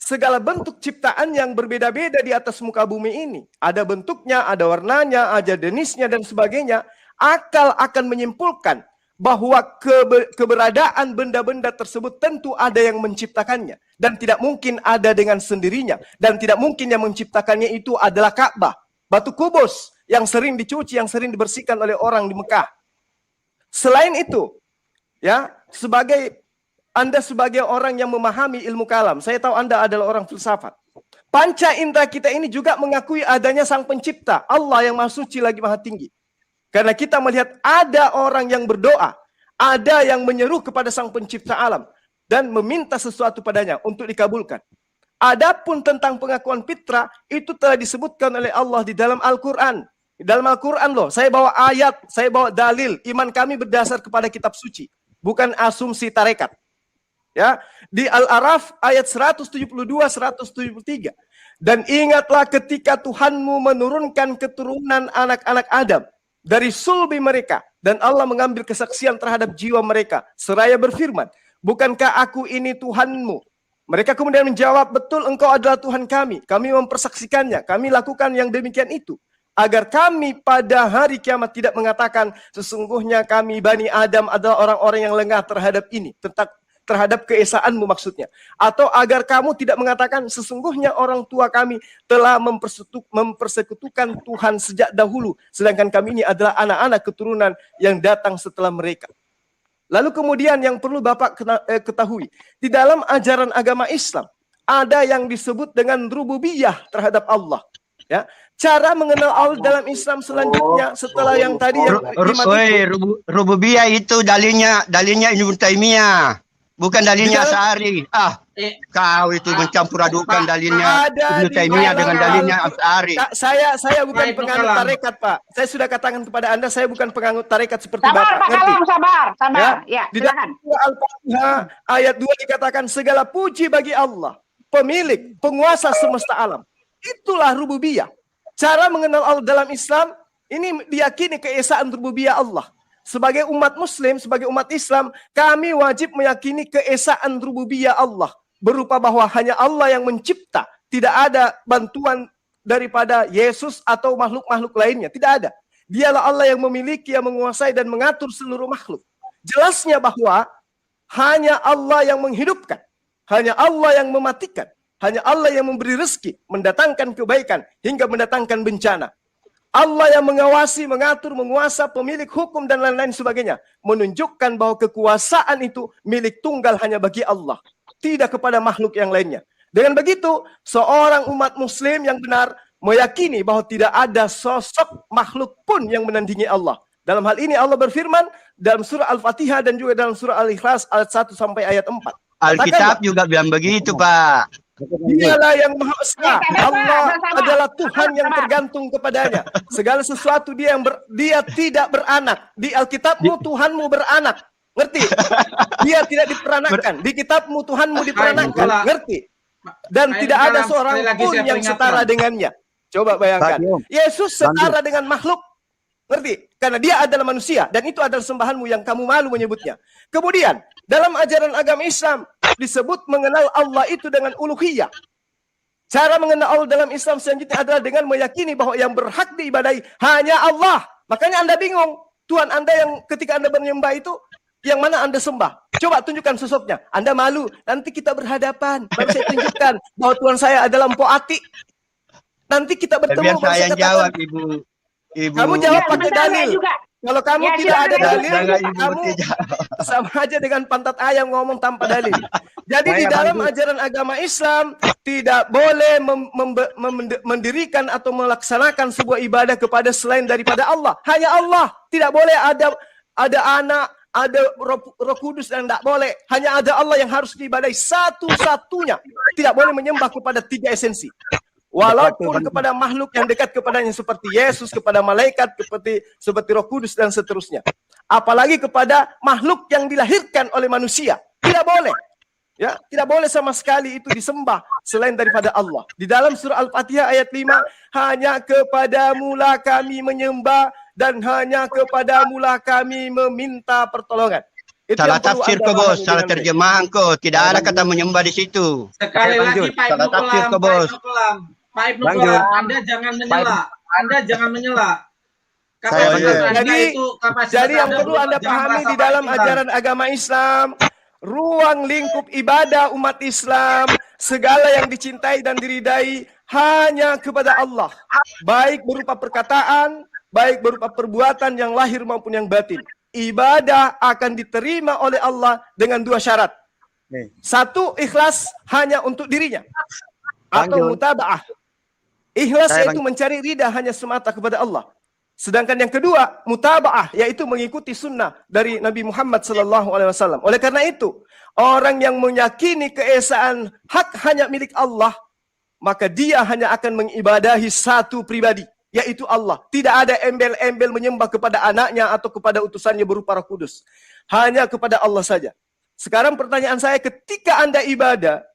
segala bentuk ciptaan yang berbeda-beda di atas muka bumi ini, ada bentuknya, ada warnanya, ada jenisnya, dan sebagainya, akal akan menyimpulkan bahwa keberadaan benda-benda tersebut tentu ada yang menciptakannya. Dan tidak mungkin ada dengan sendirinya. Dan tidak mungkin yang menciptakannya itu adalah Ka'bah. Batu kubus yang sering dicuci, yang sering dibersihkan oleh orang di Mekah. Selain itu, ya, Anda sebagai orang yang memahami ilmu kalam, saya tahu Anda adalah orang filsafat. Panca indera kita ini juga mengakui adanya Sang Pencipta, Allah yang Maha Suci lagi Maha Tinggi. Karena kita melihat ada orang yang berdoa, ada yang menyeru kepada Sang Pencipta alam dan meminta sesuatu padanya untuk dikabulkan. Adapun tentang pengakuan fitrah itu telah disebutkan oleh Allah di dalam Al-Qur'an. Di dalam Al-Qur'an loh, saya bawa ayat, saya bawa dalil. Iman kami berdasar kepada kitab suci, bukan asumsi tarekat. Ya, di Al-Araf ayat 172-173. Dan ingatlah ketika Tuhanmu menurunkan keturunan anak-anak Adam dari sulbi mereka, dan Allah mengambil kesaksian terhadap jiwa mereka seraya berfirman, bukankah aku ini Tuhanmu? Mereka kemudian menjawab, betul engkau adalah Tuhan kami mempersaksikannya, kami lakukan yang demikian itu agar kami pada hari kiamat tidak mengatakan sesungguhnya kami Bani Adam adalah orang-orang yang lengah terhadap ini, terhadap keesaanmu maksudnya. Atau agar kamu tidak mengatakan sesungguhnya orang tua kami telah mempersekutukan Tuhan sejak dahulu, sedangkan kami ini adalah anak-anak keturunan yang datang setelah mereka. Lalu kemudian yang perlu Bapak ketahui, di dalam ajaran agama Islam ada yang disebut dengan rububiyah terhadap Allah. Ya, cara mengenal Allah dalam Islam selanjutnya setelah yang tadi yang rububiyah itu dalilnya Ibnu Taimiyah. Bukan dalilnya Asy'ari. Kau itu mencampur adukan dalilnya Ibnu Taimiyah dengan dalilnya Asy'ari. Saya bukan penganut tarekat, Pak. Saya sudah katakan kepada Anda, saya bukan penganut tarekat seperti Sabar, Bapak. Pak Kalam, sabar. Ya, di dalam Silakan. surah Al-Fatihah ayat 2 dikatakan segala puji bagi Allah, pemilik, penguasa semesta alam. Itulah rububiyah. Cara mengenal Allah dalam Islam ini diyakini keesaan rububiyah Allah. Sebagai umat muslim, sebagai umat Islam, kami wajib meyakini keesaan rububiyah Allah. Berupa bahwa hanya Allah yang mencipta. Tidak ada bantuan daripada Yesus atau makhluk-makhluk lainnya. Tidak ada. Dialah Allah yang memiliki, yang menguasai dan mengatur seluruh makhluk. Jelasnya bahwa hanya Allah yang menghidupkan. Hanya Allah yang mematikan. Hanya Allah yang memberi rezeki, mendatangkan kebaikan, hingga mendatangkan bencana. Allah yang mengawasi, mengatur, menguasa, pemilik hukum dan lain-lain sebagainya. Menunjukkan bahwa kekuasaan itu milik tunggal hanya bagi Allah. Tidak kepada makhluk yang lainnya. Dengan begitu, seorang umat muslim yang benar meyakini bahwa tidak ada sosok makhluk pun yang menandingi Allah. Dalam hal ini Allah berfirman dalam surah Al-Fatihah dan juga dalam surah Al-Ikhlas ayat 1 sampai ayat 4. Alkitab juga bilang begitu, Pak. Dialah yang Maha Esa. Allah adalah Tuhan yang tergantung kepadanya. Segala sesuatu dia tidak beranak. Di Alkitabmu Tuhanmu beranak. Ngerti? Dia tidak diperanakkan. Di kitabmu Tuhanmu diperanakkan. Ngerti? Dan tidak ada seorang pun yang setara dengannya. Coba bayangkan. Yesus setara dengan makhluk. Ngerti? Karena dia adalah manusia. Dan itu adalah sembahanmu yang kamu malu menyebutnya. Kemudian, dalam ajaran agama Islam, disebut mengenal Allah itu dengan uluhiyah. Cara mengenal Allah dalam Islam selanjutnya adalah dengan meyakini bahwa yang berhak diibadahi hanya Allah. Makanya Anda bingung. Tuhan Anda yang ketika Anda menyembah itu, yang mana Anda sembah? Coba tunjukkan sosoknya. Anda malu. Nanti kita berhadapan. Baru saya tunjukkan bahwa Tuhan saya adalah Mpok Ati. Nanti kita bertemu. Saya jawab, Ibu. Kamu jawab pakai dalil. Kalau kamu tidak ada dalil, kamu sama aja dengan pantat ayam ngomong tanpa dalil. Jadi di dalam ajaran agama Islam tidak boleh mendirikan atau melaksanakan sebuah ibadah kepada selain daripada Allah. Hanya Allah. Tidak boleh ada anak, ada Roh Kudus, dan tidak boleh. Hanya ada Allah yang harus diibadahi satu-satunya. Tidak boleh menyembah kepada tiga esensi. Walaupun kepada makhluk yang dekat kepadanya seperti Yesus, kepada malaikat, seperti Roh Kudus dan seterusnya. Apalagi kepada makhluk yang dilahirkan oleh manusia. Tidak boleh. Ya, tidak boleh sama sekali itu disembah selain daripada Allah. Di dalam surah Al-Fatihah ayat 5, hanya kepadamulah kami menyembah dan hanya kepadamulah kami meminta pertolongan. Itu salah tafsir kok, Bos. Salah terjemahan kok. Tidak ada kata menyembah di situ. Sekali lagi Pak Ibnu Kelam. Pak Ibnu Kelam, Anda jangan menyela. Anda jangan menyela. Jadi yang perlu Anda pahami di dalam ajaran agama Islam, ruang lingkup ibadah umat Islam, segala yang dicintai dan diridai hanya kepada Allah. Baik berupa perkataan, baik berupa perbuatan yang lahir maupun yang batin. Ibadah akan diterima oleh Allah dengan dua syarat. Satu, ikhlas hanya untuk dirinya. atau Jul. mutaba'ah. Ikhlas Saya, yaitu mencari ridha hanya semata kepada Allah. Sedangkan yang kedua, mutaba'ah, yaitu mengikuti sunnah dari Nabi Muhammad SAW. Oleh karena itu, orang yang meyakini keesaan hak hanya milik Allah, maka dia hanya akan mengibadahi satu pribadi, yaitu Allah. Tidak ada embel-embel menyembah kepada anaknya atau kepada utusannya berupa Roh Kudus. Hanya kepada Allah saja. Sekarang pertanyaan saya, ketika Anda ibadah,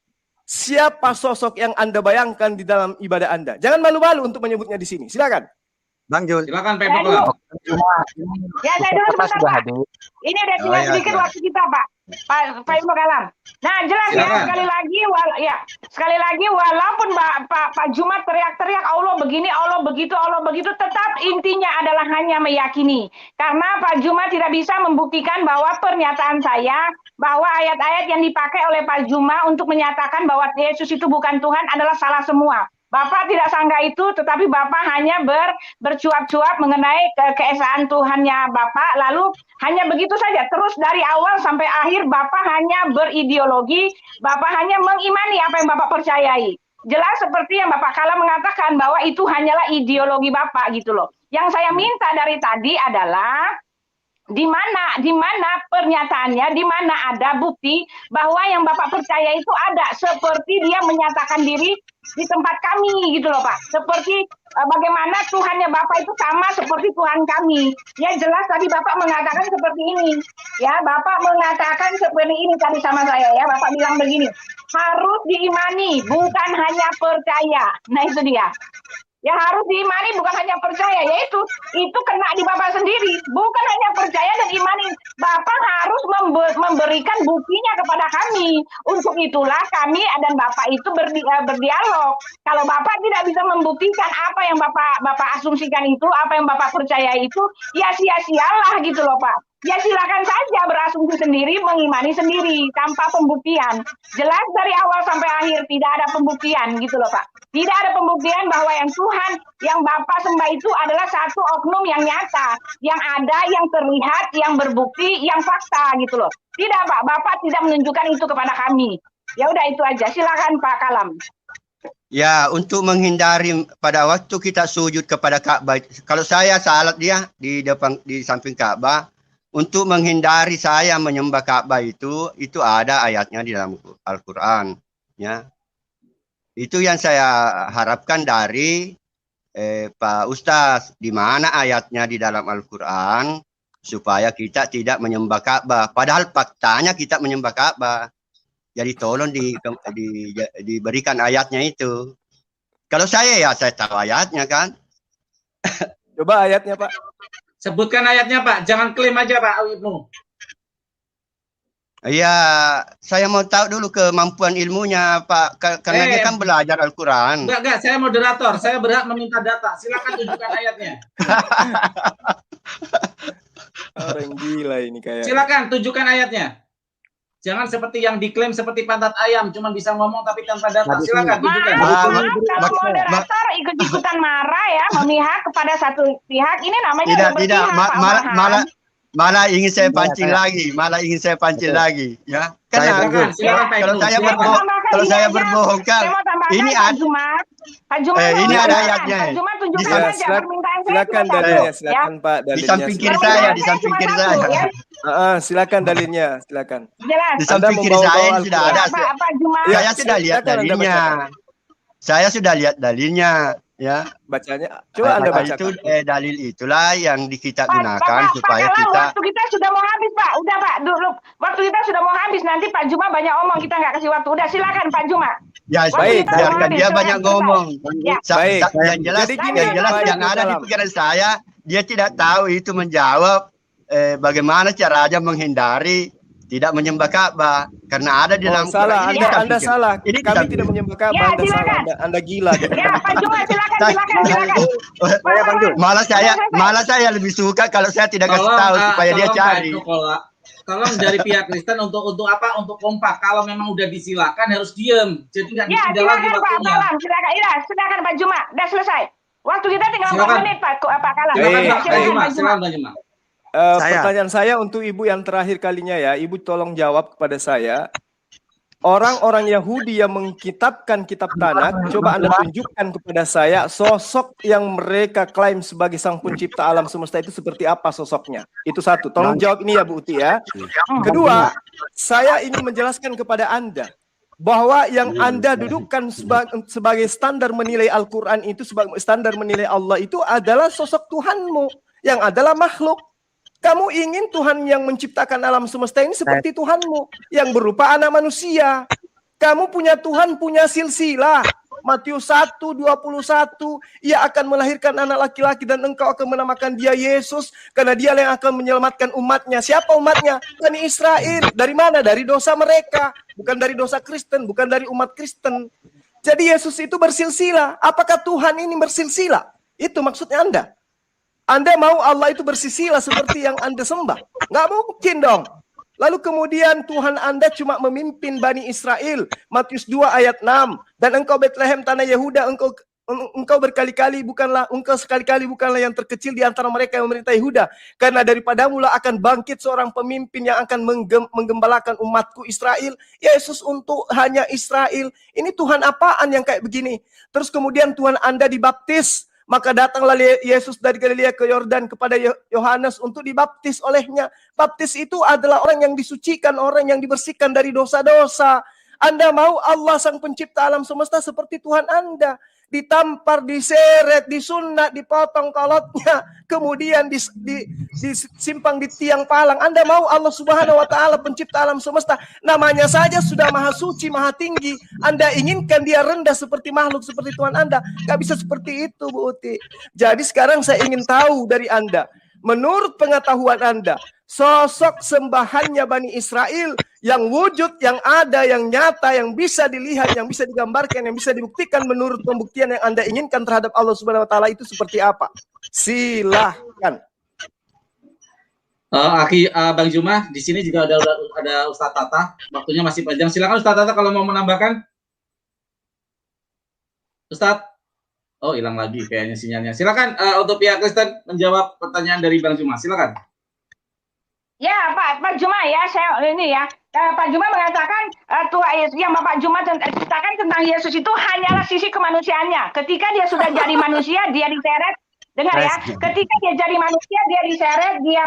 siapa sosok yang Anda bayangkan di dalam ibadah Anda? Jangan malu-malu untuk menyebutnya di sini. Silakan. Bang Jul. Silakan Pak Ya, Kelam. Ya, saya dulu Bapak sebentar, sudah Pak. hadir. Ini udah tinggal iya, sedikit iya. waktu kita, Pak. Pak Ilmu Kalam. Nah, jelas ya, Silakan. sekali lagi walaupun Pak Jumat teriak-teriak Allah begini, Allah begitu, tetap intinya adalah hanya meyakini. Karena Pak Jumat tidak bisa membuktikan bahwa pernyataan saya, bahwa ayat-ayat yang dipakai oleh Pak Juma untuk menyatakan bahwa Yesus itu bukan Tuhan adalah salah semua. Bapak tidak sangka itu, tetapi Bapak hanya bercuap-cuap mengenai keesaan Tuhannya Bapak, lalu hanya begitu saja. Terus dari awal sampai akhir Bapak hanya berideologi, Bapak hanya mengimani apa yang Bapak percayai. Jelas seperti yang Bapak Kala mengatakan bahwa itu hanyalah ideologi Bapak gitu loh. Yang saya minta dari tadi adalah di mana pernyataannya, di mana ada bukti bahwa yang Bapak percaya itu ada, seperti dia menyatakan diri di tempat kami gitu loh Pak. Seperti bagaimana Tuhannya Bapak itu sama seperti Tuhan kami. Ya jelas tadi Bapak mengatakan seperti ini. Ya, Bapak mengatakan seperti ini tadi sama saya ya. Bapak bilang begini, harus diimani, bukan hanya percaya. Nah itu dia. Ya harus diimani bukan hanya percaya, yaitu itu kena di Bapak sendiri, bukan hanya percaya dan imani. Bapak harus memberikan buktinya kepada kami. Untuk itulah kami dan Bapak itu berdialog. Kalau Bapak tidak bisa membuktikan apa yang Bapak asumsikan itu, apa yang Bapak percaya itu, ya sia-sialah gitu loh Pak. Ya silakan saja berasumsi sendiri, mengimani sendiri tanpa pembuktian. Jelas dari awal sampai akhir tidak ada pembuktian gitu loh Pak. Tidak ada pembuktian bahwa yang Tuhan yang Bapak sembah itu adalah satu oknum yang nyata, yang ada, yang terlihat, yang berbukti, yang fakta gitu loh. Tidak Pak, Bapak tidak menunjukkan itu kepada kami. Ya udah itu aja. Silakan Pak Kalam. Ya, untuk menghindari pada waktu kita sujud kepada Ka'bah, kalau saya salat dia di samping Ka'bah, untuk menghindari saya menyembah Ka'bah itu ada ayatnya di dalam Al-Quran, ya. Itu yang saya harapkan dari Pak Ustaz, di mana ayatnya di dalam Al-Quran supaya kita tidak menyembah Ka'bah. Padahal faktanya kita menyembah Ka'bah. Jadi tolong diberikan ayatnya itu. Kalau saya tahu ayatnya kan. Coba ayatnya Pak. Sebutkan ayatnya Pak, jangan klaim aja Pak Ibnu. Ya, saya mau tahu dulu kemampuan ilmunya Pak, karena dia kan belajar Al-Quran. Enggak, saya moderator, saya berhak meminta data. Silakan tunjukkan ayatnya. Orang gila ini kayak. Silakan tunjukkan ayatnya. Jangan seperti yang diklaim seperti pantat ayam, cuma bisa ngomong tapi tanpa data. Silakan tunjukkan. Maaf kalau moderator ikut-ikutan marah ya, memihak kepada satu pihak. Ini namanya tidak, malah ingin saya pancing lagi, lagi, ya. Karena kalau saya berbohong kan, ini ada Pak Jumat, ini ada ayatnya. Pak Jumat tunjukkan aja permintaan saya. Silakan dalilnya, silakan Pak dalilnya. Di samping kiri saya, silakan dalilnya, silakan. Jelas. Di samping kiri saya ini sudah ada. Pak Jumat. Saya sudah lihat dalilnya. Saya sudah lihat dalilnya, ya. Bacanya, coba Anda bacakan. Itu dalil itulah yang kita gunakan supaya Pak, kita. waktu kita sudah mau habis Pak. Udah Pak, dulu waktu kita sudah mau habis. Nanti Pak Juma banyak omong, kita nggak kasih waktu. Udah silakan Pak Juma. Ya, baik, biarkan dia banyak ngomong. Ya. Baik. Yang jelas, Jadi gini, yang ada di pikiran saya, dia tidak tahu itu menjawab bagaimana caranya menghindari tidak menyembah Ka'bah, karena ada di dalam salah. Quran. Anda salah. Ini kami tidak menyembah Ka'bah. Anda salah. Anda gila. Ya, Pak Juma silakan. Malah saya lebih suka kalau saya tidak kasih tahu supaya dia cari. Tolong dari pihak Kristen untuk apa? Untuk kompak. Kalau memang udah disilakan harus diem. Jadi nggak ditunda lagi waktunya. Silakan Pak Juma. Udah selesai. Waktu kita tinggal 4 menit Pak Kalam. Silakan Pak Juma. Pertanyaan saya untuk Ibu yang terakhir kalinya ya. Ibu tolong jawab kepada saya. orang-orang Yahudi yang mengkitabkan kitab Tanakh, coba Anda tunjukkan kepada saya sosok yang mereka klaim sebagai sang pencipta alam semesta itu seperti apa sosoknya. Itu satu. Tolong jawab ini ya Bu Uti ya. Kedua, saya ingin menjelaskan kepada Anda bahwa yang Anda dudukkan sebagai standar menilai Al-Quran itu, sebagai standar menilai Allah itu adalah sosok Tuhanmu yang adalah makhluk. Kamu ingin Tuhan yang menciptakan alam semesta ini seperti Tuhanmu yang berupa anak manusia. Kamu punya Tuhan, punya silsilah. Matius 1:21, ia akan melahirkan anak laki-laki dan engkau akan menamakan dia Yesus karena dia yang akan menyelamatkan umatnya. Siapa umatnya? Bani Israel. Dari mana? Dari dosa mereka. Bukan dari dosa Kristen, bukan dari umat Kristen. Jadi Yesus itu bersilsilah. Apakah Tuhan ini bersilsilah? Itu maksudnya Anda. Anda mau Allah itu bersilsilah seperti yang Anda sembah? Nggak mungkin dong. Lalu kemudian Tuhan Anda cuma memimpin Bani Israel. Matius 2 ayat 6. Dan engkau Bethlehem tanah Yehuda, engkau sekali-kali bukanlah yang terkecil di antara mereka yang memerintah Yehuda. Karena daripadamu lah akan bangkit seorang pemimpin yang akan menggembalakan umatku Israel. Yesus untuk hanya Israel. Ini Tuhan apaan yang kayak begini? Terus kemudian Tuhan Anda dibaptis. Maka datanglah Yesus dari Galilea ke Yordan kepada Yohanes untuk dibaptis olehnya. Baptis itu adalah orang yang disucikan, orang yang dibersihkan dari dosa-dosa. Anda mau Allah sang pencipta alam semesta seperti Tuhan Anda. Ditampar, diseret, disunat, dipotong kolotnya, kemudian disimpang di tiang palang. Anda mau Allah Subhanahu wa Ta'ala pencipta alam semesta, namanya saja sudah maha suci, maha tinggi. Anda inginkan dia rendah seperti makhluk, seperti Tuhan Anda. Gak bisa seperti itu, Bu Uti. Jadi sekarang saya ingin tahu dari Anda, menurut pengetahuan Anda, sosok sembahannya Bani Israel yang wujud, yang ada, yang nyata, yang bisa dilihat, yang bisa digambarkan, yang bisa dibuktikan menurut pembuktian yang Anda inginkan terhadap Allah Subhanahu wa Ta'ala itu seperti apa? Silahkan. Bang Juma, di sini juga ada Ustadz Tata. Waktunya masih panjang. Silakan Ustadz Tata kalau mau menambahkan. Ustadz. Oh, hilang lagi kayaknya sinyalnya. Silakan untuk pihak Kristen menjawab pertanyaan dari Bang Juma. Silakan. Ya, Pak Juma ya, saya ini ya. Pak Juma mengatakan yang Bapak Juma ceritakan tentang Yesus itu hanyalah sisi kemanusiaannya. Ketika dia sudah jadi manusia, dia diseret. Dengar ya, ketika dia jadi manusia, dia diseret, dia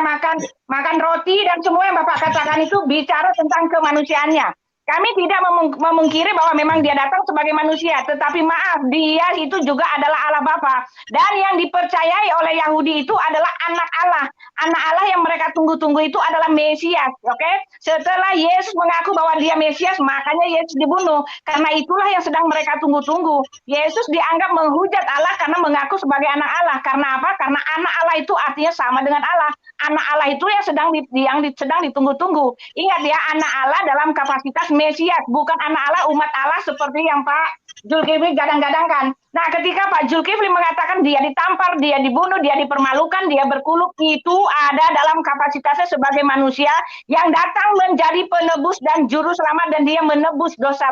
makan roti dan semua yang Bapak katakan itu bicara tentang kemanusiaannya. Kami tidak memungkiri bahwa memang dia datang sebagai manusia, tetapi maaf, dia itu juga adalah Allah Bapa. Dan yang dipercayai oleh Yahudi itu adalah anak Allah. Anak Allah yang mereka tunggu-tunggu itu adalah Mesias, oke? Setelah Yesus mengaku bahwa dia Mesias, makanya Yesus dibunuh. Karena itulah yang sedang mereka tunggu-tunggu. Yesus dianggap menghujat Allah karena mengaku sebagai anak Allah. Karena apa? Karena anak Allah itu artinya sama dengan Allah. Anak Allah itu yang sedang ditunggu-tunggu. Ingat ya, anak Allah dalam kapasitas Mesias, bukan anak Allah, umat Allah seperti yang Pak Zulkifli gadang-gadangkan. Nah, ketika Pak Zulkifli mengatakan dia ditampar, dia dibunuh, dia dipermalukan, dia berkuluk, itu ada dalam kapasitasnya sebagai manusia yang datang menjadi penebus dan juru selamat, dan dia menebus dosa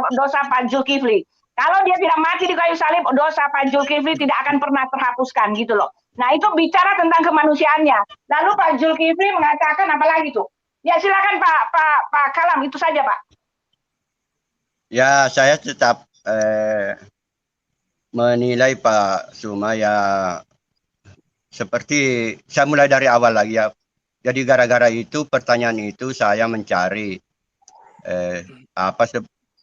Pak Zulkifli. Kalau dia tidak mati di kayu salib, dosa Pak Zulkifli tidak akan pernah terhapuskan gitu loh. Nah, itu bicara tentang kemanusiaannya. Lalu Pak Zulkifli mengatakan apa lagi tuh? Ya silakan Pak Kalam, itu saja Pak. Ya, saya tetap menilai Pak Suma ya seperti saya mulai dari awal lagi ya. Jadi gara-gara itu pertanyaan itu saya mencari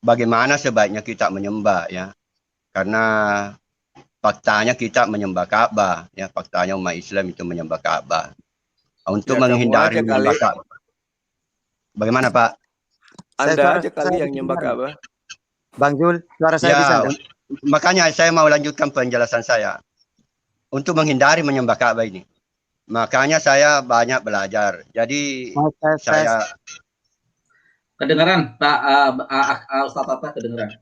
bagaimana sebaiknya kita menyembah ya. Karena faktanya kita menyembah Ka'bah ya, faktanya umat Islam itu menyembah Ka'bah. Untuk menghindari menyembah Ka'bah. Bagaimana Pak? Anda aja kali yang nyembah Ka'bah. Bang Jul, suara saya bisa. Makanya saya mau lanjutkan penjelasan saya. Untuk menghindari menyembah Ka'bah ini. Makanya saya banyak belajar. Jadi saya kedengaran Pak Ustadz Tata kedengaran.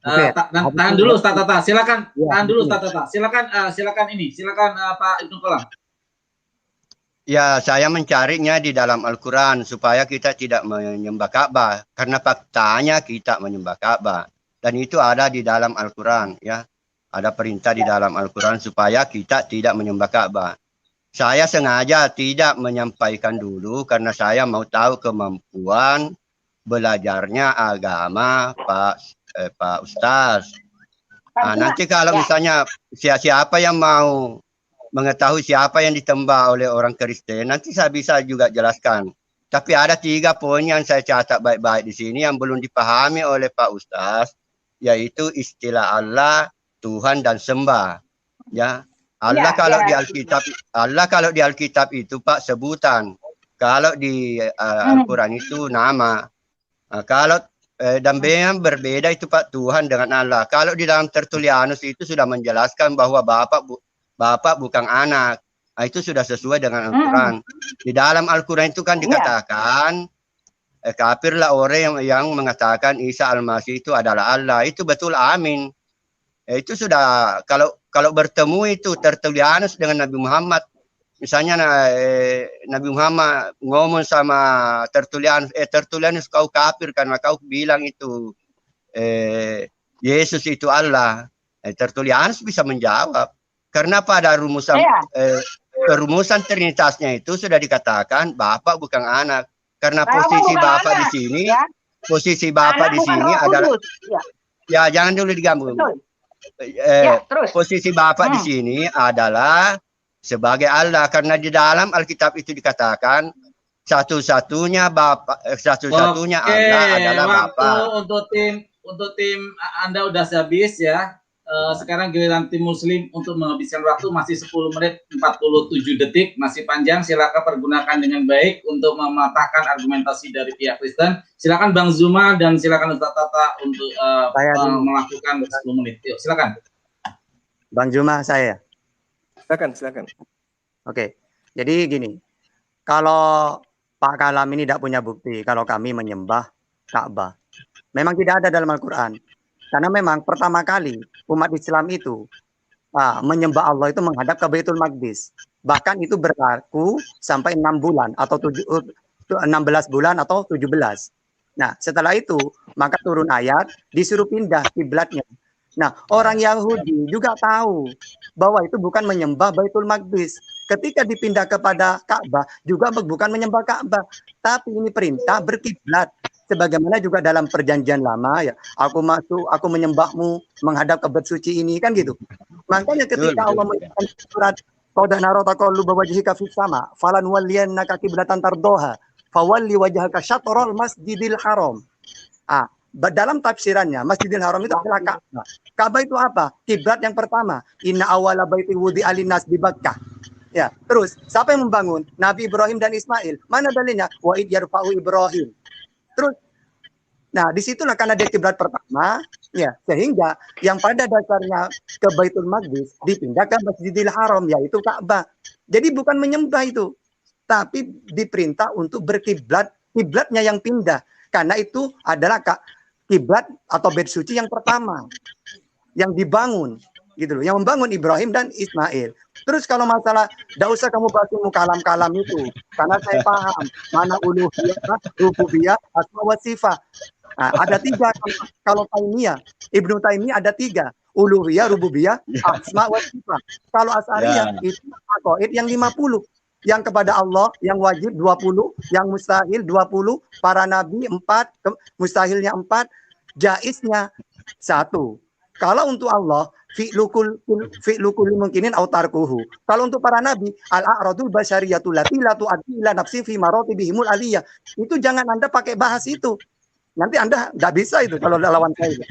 Tahan dulu Ustadz Tata. Silakan. Tahan dulu Ustadz Tata. Silakan Pak Ibnu Kolam. Ya, saya mencarinya di dalam Al-Quran supaya kita tidak menyembah Ka'bah. Karena faktanya kita menyembah Ka'bah. Dan itu ada di dalam Al-Quran ya. Ada perintah di dalam Al-Quran supaya kita tidak menyembah Ka'bah. Saya sengaja tidak menyampaikan dulu karena saya mau tahu kemampuan belajarnya agama Pak Ustaz. Nah, nanti kalau Ya. misalnya siapa yang mau mengetahui siapa yang ditembak oleh orang Kristen, nanti saya bisa juga jelaskan. Tapi ada 3 poin yang saya catat baik-baik di sini yang belum dipahami oleh Pak Ustaz, yaitu istilah Allah, Tuhan dan sembah. Ya, Allah kalau di Alkitab, Allah kalau di Alkitab itu Pak sebutan. Kalau di Al-Quran itu nama. Kalau dan yang berbeda itu Pak, Tuhan dengan Allah. Kalau di dalam Tertullianus itu sudah menjelaskan bahwa Bapak bukan anak. Itu sudah sesuai dengan Al-Quran. Di dalam Al-Quran itu kan dikatakan kafirlah orang yang mengatakan Isa Al-Masih itu adalah Allah. Itu betul, amin. Itu sudah kalau bertemu itu Tertullianus dengan Nabi Muhammad. Misalnya Nabi Muhammad ngomong sama Tertullianus kau kafir karena kau bilang itu Yesus itu Allah. Tertullianus bisa menjawab karena pada rumusan Trinitasnya itu sudah dikatakan Bapak bukan anak. Karena posisi Bapak di sini, posisi Bapak di sini adalah ya jangan dulu digabung. Posisi Bapak di sini adalah sebagai Allah, karena di dalam Alkitab itu dikatakan satu-satunya Allah adalah Bapak. Untuk tim Anda udah habis ya. Sekarang giliran tim Muslim untuk menghabiskan waktu, masih 10 menit 47 detik, masih panjang. Silakan pergunakan dengan baik untuk mematahkan argumentasi dari pihak Kristen. Silakan Bang Zuma dan silakan Ustaz Tata untuk melakukan 10 menit. Yuk, silakan. Bang Zuma, saya. Silakan. Oke, jadi gini, kalau Pak Kalam ini tidak punya bukti kalau kami menyembah Ka'bah, memang tidak ada dalam Al-Quran. Karena memang pertama kali umat Islam itu menyembah Allah itu menghadap ke Baitul Maqdis. Bahkan itu berlaku sampai 6 bulan atau 16 bulan atau 17. Nah, setelah itu maka turun ayat disuruh pindah kiblatnya. Nah, orang Yahudi juga tahu bahwa itu bukan menyembah Baitul Maqdis. Ketika dipindah kepada Ka'bah juga bukan menyembah Ka'bah, tapi ini perintah berkiblat. Sebagaimana juga dalam perjanjian lama ya, aku menyembahmu menghadap ke bait suci ini, kan gitu. Makanya ketika Allah menyebutkan surat qad nara taqalluba wajhika fis sama falan walliyannaka qiblatan tardoha fawalli wajhaka syatral masjidil haram. Dalam tafsirannya Masjidil Haram itu adalah Ka'bah. Ka'bah itu apa? Kiblat yang pertama. Inna awwala baiti wudi'a linnas bi Bakkah. Ya, terus siapa yang membangun? Nabi Ibrahim dan Ismail. Mana dalilnya? Wa id yarfa'u Ibrahim. Terus, nah disitulah karena dia kiblat pertama, ya sehingga yang pada dasarnya ke Baitul Maqdis dipindah ke Masjidil Haram, yaitu Ka'bah. Jadi bukan menyembah itu, tapi diperintah untuk berkiblat, kiblatnya yang pindah, karena itu adalah kiblat atau bait suci yang pertama yang dibangun, gitu loh, yang membangun Ibrahim dan Ismail. Terus kalau masalah, tidak usah kamu bahas ilmu kalam-kalam itu, karena saya paham mana uluhiyah, rububiyah, asma wa sifat. Nah, ada 3 kalau Taimiyah, Ibnu Taimiyah ada 3, uluhiyah, rububiyah, asma wa sifat. Kalau Asy'ariyah itu aqaid yang 50. Yang kepada Allah yang wajib 20, yang mustahil 20, para nabi 4, mustahilnya 4, jaiznya 1. Kalau untuk Allah fi'lukul mungkinin autarkuhu. Kalau untuk para nabi al-a'radul basyariyatul lati la tu'addi ila nafsi fi maratibihimul aliyah. Itu jangan Anda pakai bahas itu. Nanti Anda enggak bisa itu kalau lawan saya.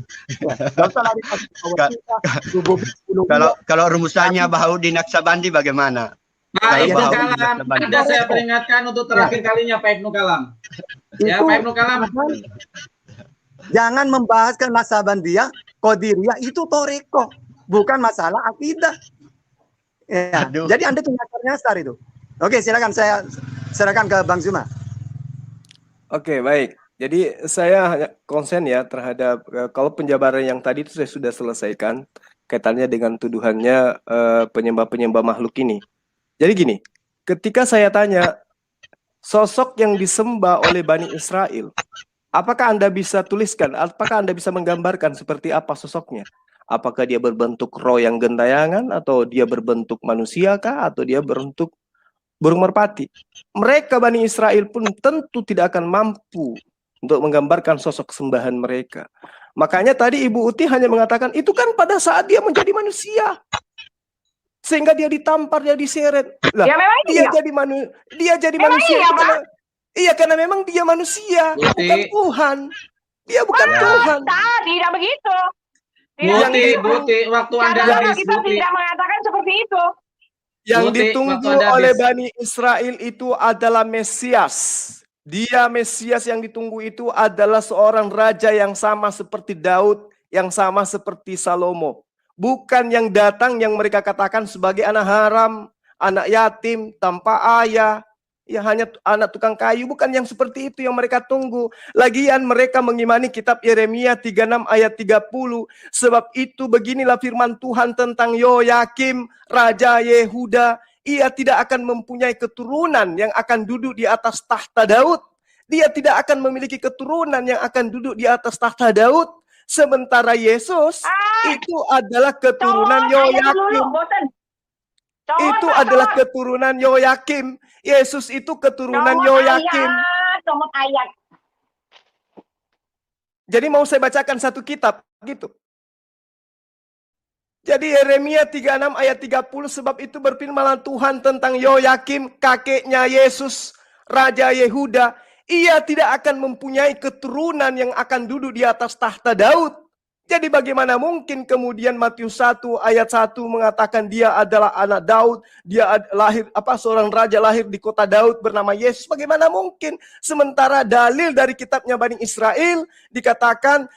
Kalau rumusannya Bahaudin Naksabandi bagaimana? Pak Ibnu Kalam, Anda saya peringatkan untuk terakhir kalinya Pak Ibnu Kalam. Ya, Pak Ibnu Kalam. Jangan membahaskan Naksabandiyah, Qadiriyah, itu toriko, bukan masalah akidah. Ya, jadi Anda tuh nyasar itu. Oke, silakan saya serahkan ke Bang Zuma. Oke, baik. Jadi saya hanya konsen ya terhadap kalau penjabaran yang tadi itu saya sudah selesaikan kaitannya dengan tuduhannya penyembah-penyembah makhluk ini. Jadi gini, ketika saya tanya sosok yang disembah oleh Bani Israel, apakah Anda bisa tuliskan, apakah Anda bisa menggambarkan seperti apa sosoknya? Apakah dia berbentuk roh yang gentayangan, atau dia berbentuk manusia kah, atau dia berbentuk burung merpati? Mereka Bani Israel pun tentu tidak akan mampu untuk menggambarkan sosok sembahan mereka. Makanya tadi Ibu Uti hanya mengatakan itu kan pada saat dia menjadi manusia. Sehingga dia ditampar, dia diseret. Lah, Ya memang dia iya. jadi Memang manusia iya, itu karena memang dia manusia, Uti. bukan Tuhan. Dia bukan Tuhan. Tidak begitu. Tidak Yang Buti, begitu. Buti, waktu Anda Karena habis, kita Buti. tidak mengatakan seperti itu. Yang Buti, ditunggu waktu Anda oleh habis. Bani Israel itu adalah Mesias. Dia Mesias yang ditunggu itu adalah seorang raja yang sama seperti Daud, yang sama seperti Salomo. Bukan yang datang yang mereka katakan sebagai anak haram, anak yatim, tanpa ayah, ya hanya anak tukang kayu. Bukan yang seperti itu yang mereka tunggu. Lagian mereka mengimani kitab Yeremia 36 ayat 30. Sebab itu beginilah firman Tuhan tentang Yoyakim, Raja Yehuda. Ia tidak akan mempunyai keturunan yang akan duduk di atas tahta Daud. Dia tidak akan memiliki keturunan yang akan duduk di atas tahta Daud. Sementara Yesus itu adalah keturunan Yoyakim. Itu adalah keturunan Yoyakim. Yesus itu keturunan Yoyakim. Comot ayat. Jadi mau saya bacakan satu kitab gitu. Jadi Yeremia 36 ayat 30, sebab itu berfirmanlah Tuhan tentang Yoyakim, kakeknya Yesus, Raja Yehuda. Ia tidak akan mempunyai keturunan yang akan duduk di atas tahta Daud. Jadi bagaimana mungkin kemudian Matius 1 ayat 1 mengatakan dia adalah anak Daud, dia lahir seorang raja lahir di kota Daud bernama Yesus. Bagaimana mungkin? Sementara dalil dari kitabnya Bani Israel dikatakan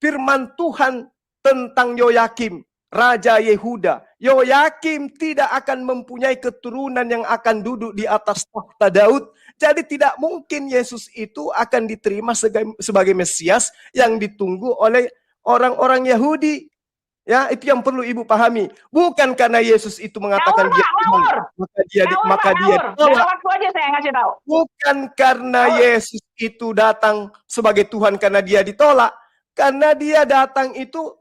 firman Tuhan tentang Yoyakim, Raja Yehuda. Yoyakim tidak akan mempunyai keturunan yang akan duduk di atas tahta Daud. Jadi tidak mungkin Yesus itu akan diterima sebagai Mesias yang ditunggu oleh orang-orang Yahudi. Ya, itu yang perlu Ibu pahami. Bukan karena Yesus itu mengatakan dia Tuhan, maka dia ditolak. Waktu aja saya ngasih tahu. Bukan karena Yesus itu datang sebagai Tuhan karena dia ditolak. Karena dia datang itu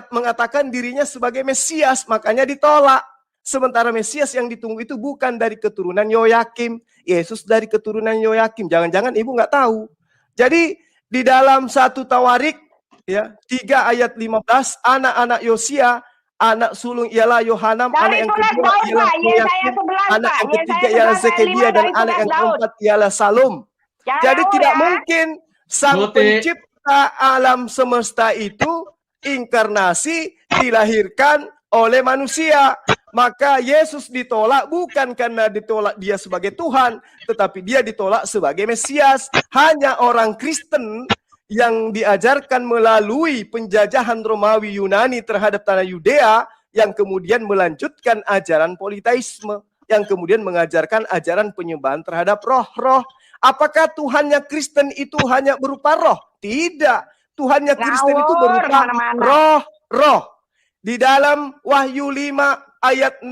mengatakan dirinya sebagai Mesias, makanya ditolak. Sementara Mesias yang ditunggu itu bukan dari keturunan Yoyakim. Yesus dari keturunan Yoyakim. Jangan-jangan Ibu nggak tahu. Jadi di dalam 1 Tawarik ya 3 ayat 15, anak-anak Yosia, anak sulung ialah Yohanam, anak yang kedua ialah Yoyakim, anak yang ketiga ialah Zekedia, dan anak yang keempat ialah Salum. Jadi tidak mungkin sang pencipta alam semesta itu inkarnasi dilahirkan oleh manusia. Maka Yesus ditolak bukan karena ditolak dia sebagai Tuhan, tetapi dia ditolak sebagai Mesias. Hanya orang Kristen yang diajarkan melalui penjajahan Romawi Yunani terhadap tanah Yudea yang kemudian melanjutkan ajaran politeisme, yang kemudian mengajarkan ajaran penyembahan terhadap roh-roh. Apakah Tuhannya Kristen itu hanya berupa roh? Tidak. Tuhannya Kristen itu berupa roh-roh. Di dalam Wahyu 5 ayat 6,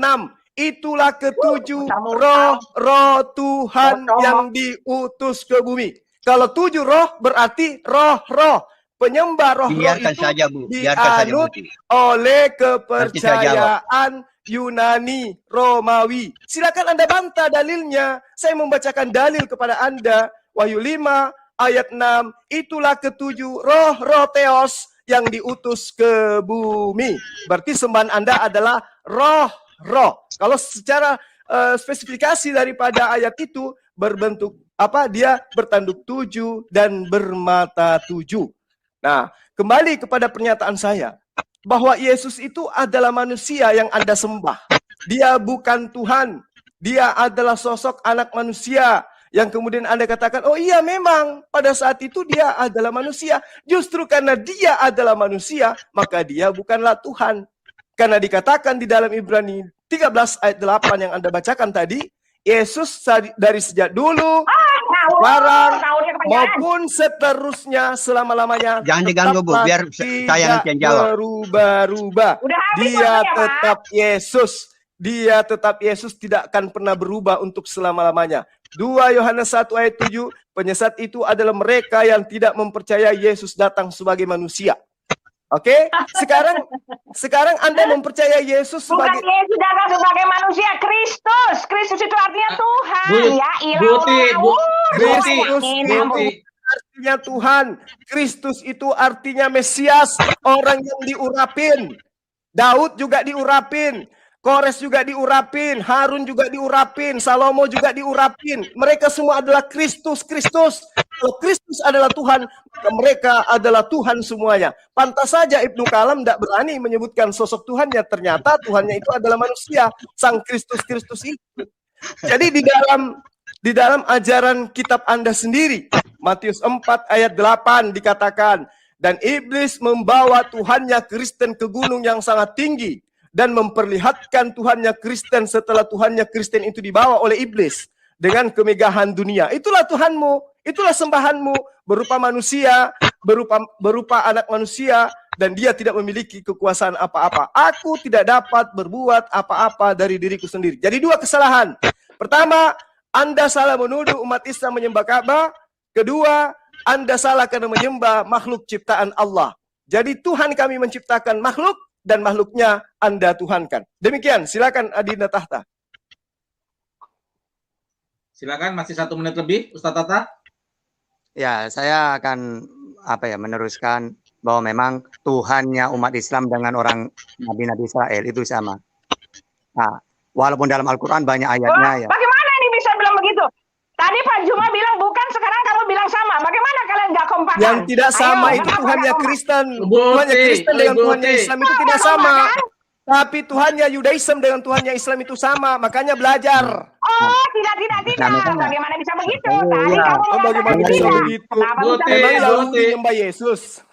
itulah ketujuh roh Tuhan yang diutus ke bumi. Kalau 7 roh berarti roh-roh. Penyembah roh-roh itu dianut oleh kepercayaan Yunani Romawi. Silakan Anda bantah dalilnya. Saya membacakan dalil kepada Anda. Wahyu 5 ayat 6, itulah ketujuh roh-roh Theos yang diutus ke bumi. Berarti sembahan Anda adalah roh-roh. Kalau secara spesifikasi daripada ayat itu berbentuk dia bertanduk 7 dan bermata 7. Nah, kembali kepada pernyataan saya bahwa Yesus itu adalah manusia yang Anda sembah. Dia bukan Tuhan. Dia adalah sosok anak manusia yang kemudian Anda katakan, oh iya memang pada saat itu dia adalah manusia. Justru karena dia adalah manusia, maka dia bukanlah Tuhan. Karena dikatakan di dalam Ibrani 13 ayat 8 yang Anda bacakan tadi, Yesus dari sejak dulu, sekarang, maupun seterusnya selama-lamanya. Jangan diganggu Bu, biar saya yang jawab. Berubah-ubah. Dia tetap Yesus. Dia tetap Yesus, tidak akan pernah berubah untuk selama-lamanya. 2 Yohanes 1 ayat 7, penyesat itu adalah mereka yang tidak mempercayai Yesus datang sebagai manusia. Oke? Sekarang Anda mempercayai Yesus sebagai... Bukan Yesus datang sebagai manusia, Kristus. Kristus itu artinya Tuhan. Buti. Kristus artinya Tuhan. Kristus itu artinya Mesias, orang yang diurapin. Daud juga diurapin. Kores juga diurapin, Harun juga diurapin, Salomo juga diurapin. Mereka semua adalah Kristus. Kalau Kristus adalah Tuhan, maka mereka adalah Tuhan semuanya. Pantas saja Ibnu Kalam tidak berani menyebutkan sosok Tuhannya. Ternyata Tuhannya itu adalah manusia, sang Kristus itu. Jadi di dalam ajaran kitab Anda sendiri, Matius 4 ayat 8 dikatakan, dan iblis membawa Tuhannya Kristen ke gunung yang sangat tinggi dan memperlihatkan Tuhannya Kristen setelah Tuhannya Kristen itu dibawa oleh iblis dengan kemegahan dunia. Itulah Tuhanmu, itulah sembahanmu, berupa manusia, berupa anak manusia, dan dia tidak memiliki kekuasaan apa-apa. Aku tidak dapat berbuat apa-apa dari diriku sendiri. Jadi dua kesalahan. Pertama, Anda salah menuduh umat Islam menyembah Ka'bah. Kedua, Anda salah karena menyembah makhluk ciptaan Allah. Jadi Tuhan kami menciptakan makhluk, dan makhluknya Anda tuhankan. Demikian, silakan Adinda Tahta. Silakan, masih 1 menit lebih, Ustadz Tata. Ya, saya akan meneruskan bahwa memang Tuhannya umat Islam dengan orang Nabi Israel itu sama. Nah, walaupun dalam Al-Quran banyak ayatnya ya. Bagaimana ini bisa bilang begitu? Tadi Pak Juma bilang bukan, sekarang kamu bilang sama. Bagaimana kalian nggak kompak? Yang tidak sama itu Tuhannya Kristen. Tuhannya Kristen dengan Tuhannya Islam itu tidak sama. Tapi Tuhannya Yudaism dengan Tuhannya Islam itu sama. Makanya belajar. Oh, tidak. Bagaimana bisa begitu? Tadi kamu bagaimana bisa begitu? Memang Yahudi menyembah Yesus.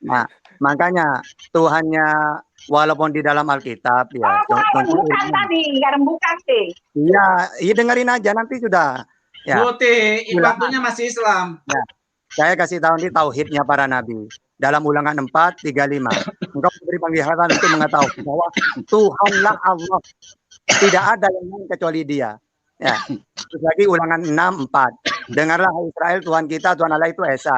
Nah, makanya Tuhannya walaupun di dalam Alkitab ya. Bukan tadi, bukan sih. Iya, dengerin aja nanti sudah. Ya. Buti, waktunya masih Islam. Ya. Saya kasih tahu ini tauhidnya para nabi. Dalam Ulangan 4:35. Engkau memberi penglihatan untuk mengetahui bahwa Tuhanlah Allah. Tidak ada yang lain kecuali Dia. Ya. Terus lagi Ulangan 6:4. Dengarlah Israel, Tuhan kita, Tuhan Allah itu Esa.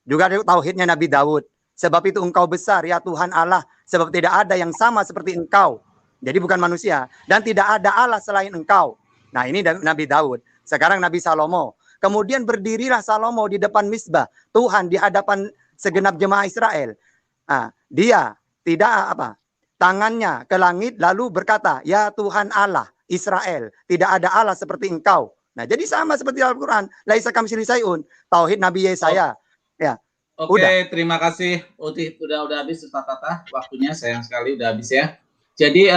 Juga tauhidnya Nabi Daud. Sebab itu engkau besar ya Tuhan Allah. Sebab tidak ada yang sama seperti engkau. Jadi bukan manusia. Dan tidak ada Allah selain engkau. Nah ini Nabi Daud. Sekarang Nabi Salomo. Kemudian berdirilah Salomo di depan Misbah. Tuhan di hadapan segenap jemaah Israel. Nah, dia tidak tangannya ke langit lalu berkata, ya Tuhan Allah Israel. Tidak ada Allah seperti engkau. Nah jadi sama seperti Al-Quran. Laisa kamitslihi syai'un. Tauhid Nabi Yesaya. Ya. Oke, terima kasih. Uti, udah habis Ustaz Tata. Waktunya sayang sekali udah habis ya. Jadi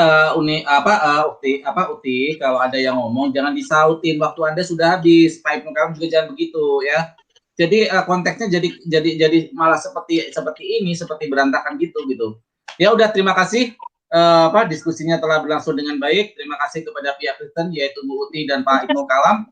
Uti, kalau ada yang ngomong jangan disautin, waktu Anda sudah habis. Pak Ibnu Kalam juga jangan begitu ya. Jadi konteksnya jadi malah seperti ini, seperti berantakan gitu. Ya udah, terima kasih. Diskusinya telah berlangsung dengan baik. Terima kasih kepada pihak Kristen yaitu Bu Uti dan Pak Ibnu Kalam.